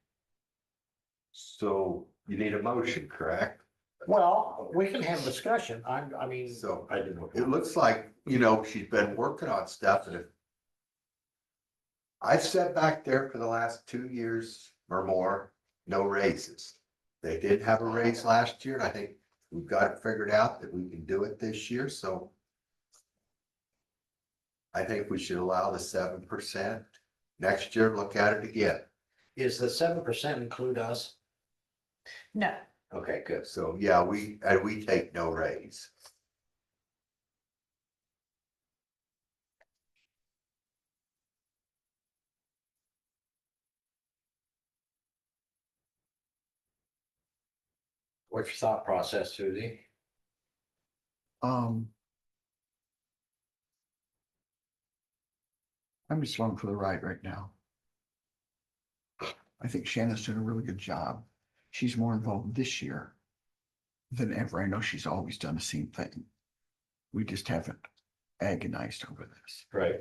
Speaker 3: So you need a motion, correct?
Speaker 1: Well, we can have discussion. I mean,
Speaker 3: So
Speaker 1: I didn't know.
Speaker 3: it looks like, she's been working on stuff and I've sat back there for the last 2 years or more, no raises. They did have a raise last year and I think we've got it figured out that we can do it this year, so. I think we should allow the 7%. Next year, look at it again.
Speaker 1: Is the 7% include us?
Speaker 2: No,
Speaker 1: Okay, good.
Speaker 3: So, yeah, we take no raise.
Speaker 1: What's your thought process, Susie?
Speaker 4: I'm just along for the ride right now. I think Shannon's doing a really good job. She's more involved this year than ever. I know she's always done the same thing. We just haven't agonized over this.
Speaker 1: Right.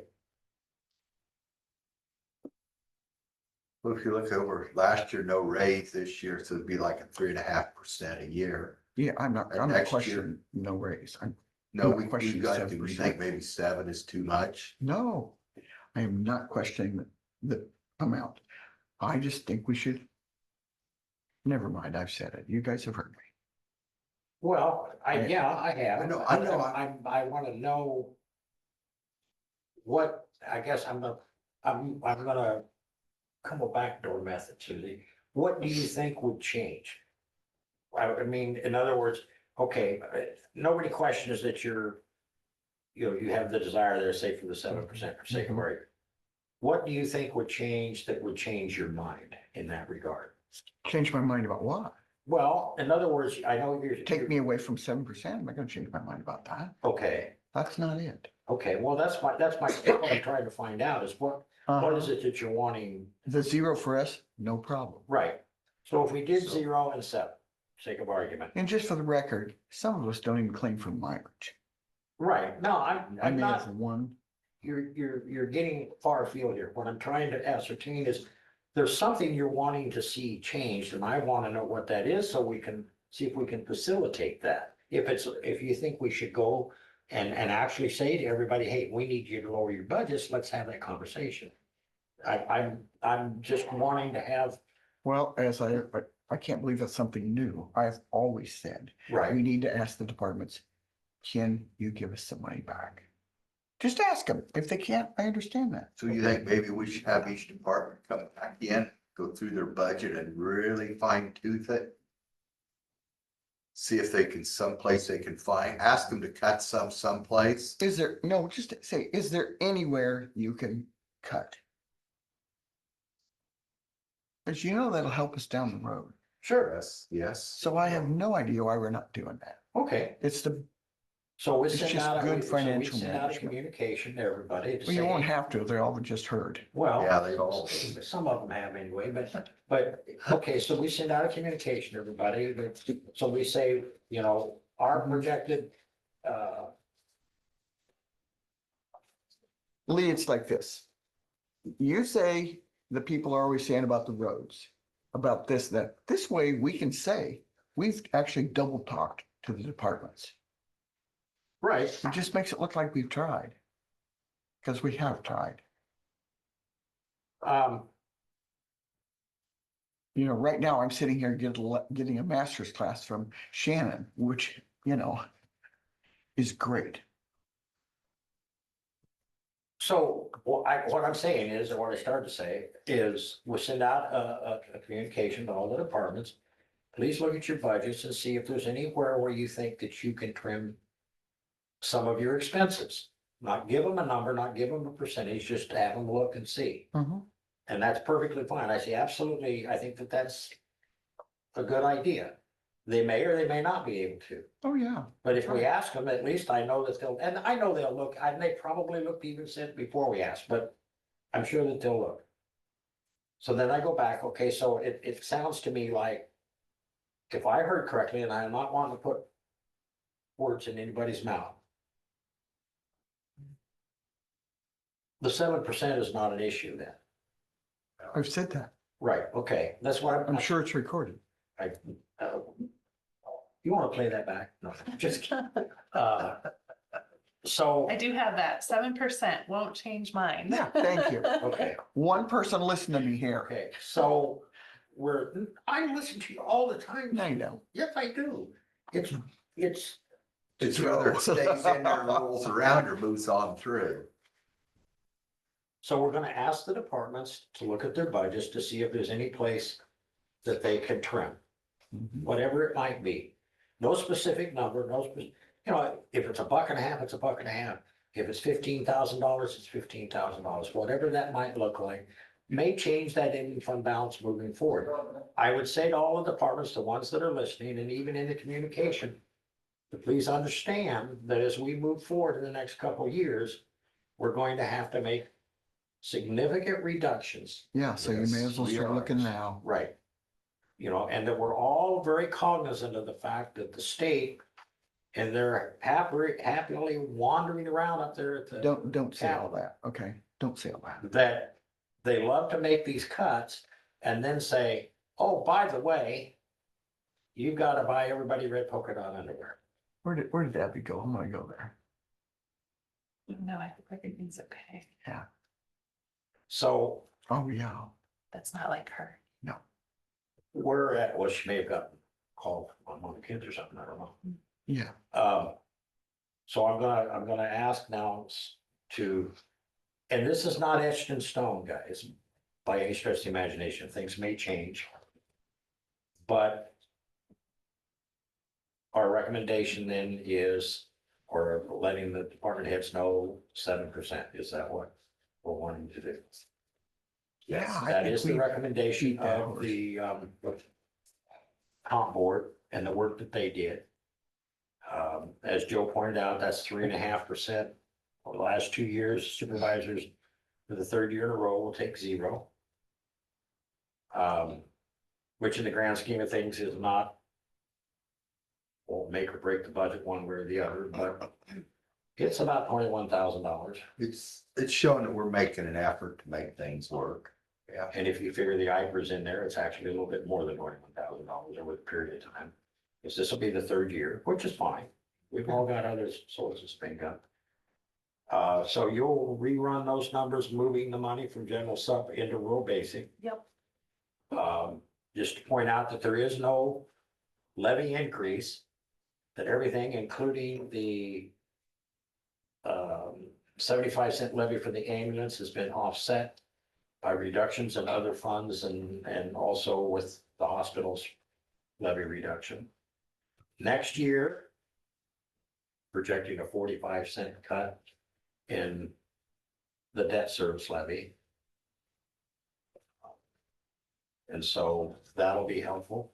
Speaker 3: Well, if you look over last year, no raise this year, so it'd be like a 3.5% a year.
Speaker 4: Yeah, I'm not
Speaker 3: Next year-
Speaker 4: questioning no raise.
Speaker 3: No,
Speaker 4: Not
Speaker 3: we
Speaker 4: questioning
Speaker 3: got, do we
Speaker 4: 7%.
Speaker 3: think maybe 7 is too much?
Speaker 4: No, I am not questioning the amount. I just think we should. Never mind, I've said it. You guys have heard me.
Speaker 1: Well, I have.
Speaker 3: I know, I know.
Speaker 1: I want to know what, I guess I'm gonna come a backdoor method, Susie. What do you think would change? I mean, in other words, okay, nobody questions that you have the desire there, say for the 7% for sake of argument. What do you think would change that would change your mind in that regard?
Speaker 4: Change my mind about what?
Speaker 1: Well, in other words, I know you're.
Speaker 4: Take me away from 7%. I'm not gonna change my mind about that.
Speaker 1: Okay,
Speaker 4: That's not it.
Speaker 1: okay, well, that's what I'm trying to find out is what is it that you're wanting?
Speaker 4: The 0 for us, no problem.
Speaker 1: Right, so if we did
Speaker 3: So-
Speaker 1: 0 and 7, sake of argument.
Speaker 4: And just for the record, some of us don't even claim for mileage.
Speaker 1: Right, no,
Speaker 4: I
Speaker 1: I'm
Speaker 4: may
Speaker 1: not,
Speaker 4: have one.
Speaker 1: you're getting far afield here. What I'm trying to ascertain is there's something you're wanting to see changed and I want to know what that is so we can see if we can facilitate that. If you think we should go and actually say to everybody, hey, we need you to lower your budgets, let's have that conversation. I'm just wanting to have,
Speaker 4: Well, I can't believe that's something new. I've always said,
Speaker 1: right,
Speaker 4: we need to ask the departments, can you give us some money back? Just ask them. If they can't, I understand that.
Speaker 3: So you think maybe we should have each department come back in, go through their budget and really fine tooth it? See if they can, someplace they can find, ask them to cut someplace.
Speaker 4: Just say, is there anywhere you can cut? Because that'll help us down the road.
Speaker 1: sure,
Speaker 3: Yes, yes.
Speaker 4: So I have no idea why we're not doing that.
Speaker 1: okay.
Speaker 4: It's
Speaker 1: So we
Speaker 4: It's
Speaker 1: send
Speaker 4: just
Speaker 1: out,
Speaker 4: good
Speaker 1: so we
Speaker 4: financial
Speaker 1: send out a
Speaker 4: management.
Speaker 1: communication to everybody to
Speaker 4: well, you won't
Speaker 1: say,
Speaker 4: have to. They all just heard.
Speaker 1: well.
Speaker 3: Yeah, they all.
Speaker 1: Some of them have anyway, but, okay, so we send out a communication to everybody, so we say, our projected,
Speaker 4: Lee, it's like this. You say the people are always saying about the roads, about this, that. This way we can say, we've actually double talked to the departments.
Speaker 1: right,
Speaker 4: It just makes it look like we've tried. Because we have tried.
Speaker 1: um,
Speaker 4: Right now I'm sitting here getting a master's class from Shannon, which, is great.
Speaker 1: so what I'm saying is, or what I started to say is, we'll send out a communication to all the departments. Please look at your budgets and see if there's anywhere where you think that you can trim some of your expenses. Not give them a number, not give them a percentage, just have them look and see. And that's perfectly fine. I say, absolutely, I think that's a good idea. They may or they may not be able to.
Speaker 4: Oh, yeah.
Speaker 1: But if we ask them, at least I know that I know they'll look, and they probably looked even since before we asked, but I'm sure that they'll look. So then I go back, okay, so it sounds to me like, if I heard correctly, and I'm not wanting to put words in anybody's mouth. the 7% is not an issue then.
Speaker 4: I've said that.
Speaker 1: Right, okay, that's what
Speaker 4: I'm sure it's recorded.
Speaker 1: I, uh, you want to play that back? No, just kidding. So,
Speaker 2: I do have that, 7% won't change mine.
Speaker 4: Yeah, thank you.
Speaker 1: okay,
Speaker 4: One person listen to me here.
Speaker 1: okay, so I listen to you all the time.
Speaker 4: I know.
Speaker 1: Yes, I do. It's,
Speaker 3: It's whether it stays in there, rolls around or moves on through.
Speaker 1: so we're gonna ask the departments to look at their budgets to see if there's any place that they can trim,
Speaker 4: Mhm.
Speaker 1: whatever it might be. No specific number, you know, if it's $1.50, it's $1.50. If it's $15,000, it's $15,000, whatever that might look like. May change that ending fund balance moving forward. I would say to all the departments, the ones that are listening, and even in the communication, to please understand that as we move forward in the next couple of years, we're going to have to make significant reductions.
Speaker 4: Yeah, so you may
Speaker 3: Yes,
Speaker 4: as well
Speaker 3: we
Speaker 4: start
Speaker 3: are.
Speaker 4: looking now.
Speaker 1: Right. You know, and that we're all very cognizant of the fact that the state, and they're happily wandering around up there at the,
Speaker 4: Don't say all that. Okay, don't say all that.
Speaker 1: that they love to make these cuts and then say, oh, by the way, you've got to buy everybody red polka dot underwear.
Speaker 4: Where did Abby go? I'm gonna go there.
Speaker 2: No, I think everything's okay.
Speaker 1: So
Speaker 4: Oh, yeah.
Speaker 2: That's not like her.
Speaker 1: we're at, well, she may have gotten called on one of the kids or something, I don't know.
Speaker 4: Yeah.
Speaker 1: So I'm gonna ask now to, and this is not etched in stone, guys, by any stretch of the imagination, things may change. But our recommendation then is, or letting the department heads know 7%, is that what we're wanting to do?
Speaker 4: Yeah,
Speaker 1: Yes,
Speaker 4: I
Speaker 1: that
Speaker 4: think
Speaker 1: is the
Speaker 4: we
Speaker 1: recommendation
Speaker 4: beat that
Speaker 1: of
Speaker 4: horse.
Speaker 1: the comp board and the work that they did. As Joe pointed out, that's 3.5%. Over the last 2 years, supervisors for the third year in a row will take 0. Which in the grand scheme of things is not, won't make or break the budget one way or the other, but it's about $21,000.
Speaker 3: It's showing that we're making an effort to make things work. Yeah.
Speaker 1: And if you figure the IPER's in there, it's actually a little bit more than $21,000 over the period of time. Because this will be the third year, which is fine. We've all got other sources of spending up. So you'll rerun those numbers, moving the money from general sub into rural basic.
Speaker 2: Yep.
Speaker 1: Just to point out that there is no levy increase, that everything, including the 75-cent levy for the ambulance, has been offset by reductions in other funds and also with the hospital's levy reduction. Next year, projecting a 45-cent cut in the debt service levy. And so that'll be helpful.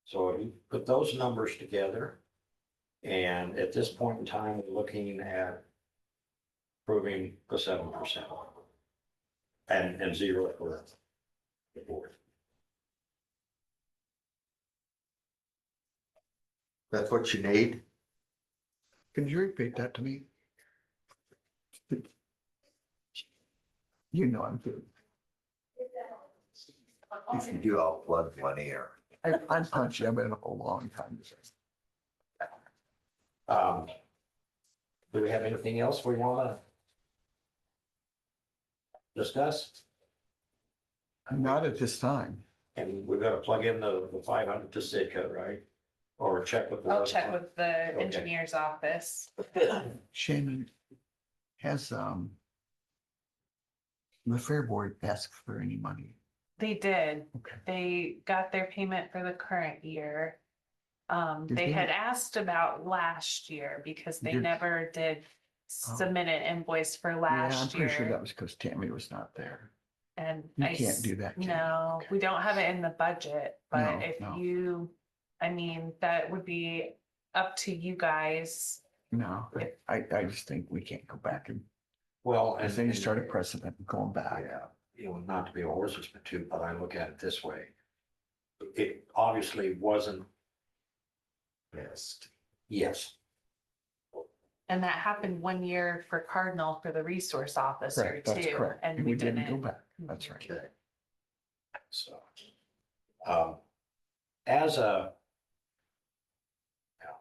Speaker 1: So if you put those numbers together, and at this point in time, we're looking at approving the 7%. And 0 for the board.
Speaker 3: That's what you need.
Speaker 4: Can you repeat that to me? You know I'm good.
Speaker 3: If you do, I'll plug one ear.
Speaker 4: I'm punchy. I've been up a long time.
Speaker 1: Do we have anything else we want to discuss?
Speaker 4: Not at this time.
Speaker 1: And we've got to plug in the 500 to Sitka, right? Or check with.
Speaker 2: I'll check with the
Speaker 1: Okay.
Speaker 2: engineer's office.
Speaker 4: Shannon, has the fair board asked for any money?
Speaker 2: They did.
Speaker 4: Okay.
Speaker 2: They got their payment for the current year.
Speaker 4: Did
Speaker 2: They
Speaker 4: they?
Speaker 2: had asked about last year because they
Speaker 4: Did-
Speaker 2: never did submit an invoice for
Speaker 4: Yeah, I'm
Speaker 2: last
Speaker 4: pretty sure that
Speaker 2: year.
Speaker 4: was because Tammy was not there.
Speaker 2: And
Speaker 4: You
Speaker 2: I
Speaker 4: can't do that, can you?
Speaker 2: No,
Speaker 4: Okay.
Speaker 2: we don't have it in the budget, but
Speaker 4: No,
Speaker 2: if
Speaker 4: no.
Speaker 2: you, I mean, that would be up to you guys.
Speaker 4: No, I just think we can't go back and,
Speaker 1: Well,
Speaker 4: I think you start a precedent and going back.
Speaker 1: Yeah, you know, not to be a horse's too, but I look at it this way. It obviously wasn't,
Speaker 3: Yes.
Speaker 1: yes,
Speaker 2: And that happened one year for Cardinal for the resource officer
Speaker 4: Correct, that's
Speaker 2: too,
Speaker 4: correct.
Speaker 2: and
Speaker 4: And
Speaker 2: we
Speaker 4: we didn't go
Speaker 2: didn't.
Speaker 4: back. That's right.
Speaker 1: Okay. So, as a, well,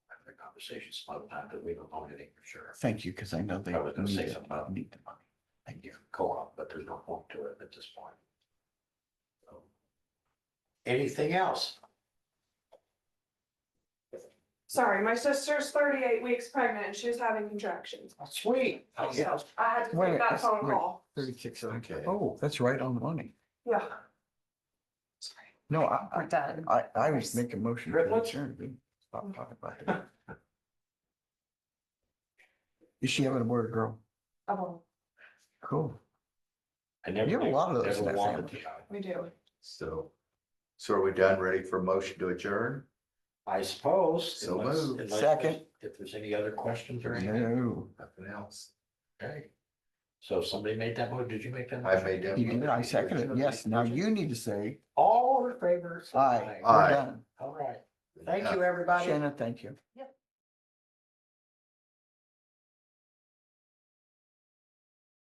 Speaker 1: I have a conversation some other time, but we don't own anything for sure.
Speaker 4: Thank you, because I know they
Speaker 1: I was gonna
Speaker 4: need
Speaker 1: say
Speaker 4: it,
Speaker 1: something about-
Speaker 4: need the money. Thank you.
Speaker 1: Co-op, but there's no point to it at this point. So, anything else?
Speaker 5: Sorry, my sister's 38 weeks pregnant and she was having contractions.
Speaker 1: Oh, sweet.
Speaker 5: So I had to
Speaker 4: Wait a
Speaker 5: take
Speaker 4: minute,
Speaker 5: that phone
Speaker 4: wait.
Speaker 5: call.
Speaker 4: 36.
Speaker 3: Okay.
Speaker 4: Oh, that's right on the money.
Speaker 5: Yeah.
Speaker 2: Sorry,
Speaker 4: No,
Speaker 2: we're done.
Speaker 4: I was making motion to
Speaker 1: Triplets?
Speaker 4: adjourn. dude. Stop talking about that. Is she having a boy or girl?
Speaker 5: Oh,
Speaker 4: Cool.
Speaker 1: I never.
Speaker 4: You have a lot of those
Speaker 1: never
Speaker 4: in that
Speaker 1: wanted
Speaker 4: family.
Speaker 1: to.
Speaker 5: we do.
Speaker 3: So are we done, ready for motion to adjourn?
Speaker 1: I suppose.
Speaker 3: So
Speaker 1: unless-
Speaker 3: moved.
Speaker 1: unless
Speaker 4: Second.
Speaker 1: If there's any other questions or anything.
Speaker 4: No,
Speaker 3: Nothing else.
Speaker 1: Okay. So somebody made that motion. Did you make that?
Speaker 3: I
Speaker 1: motion?
Speaker 3: made that.
Speaker 4: you did, I seconded it. Yes, now you need to say,
Speaker 1: All in favor? say
Speaker 4: aye,
Speaker 3: Aye.
Speaker 4: we're done.
Speaker 1: All right. Thank you, everybody.
Speaker 4: Shannon, thank you.
Speaker 2: Yep.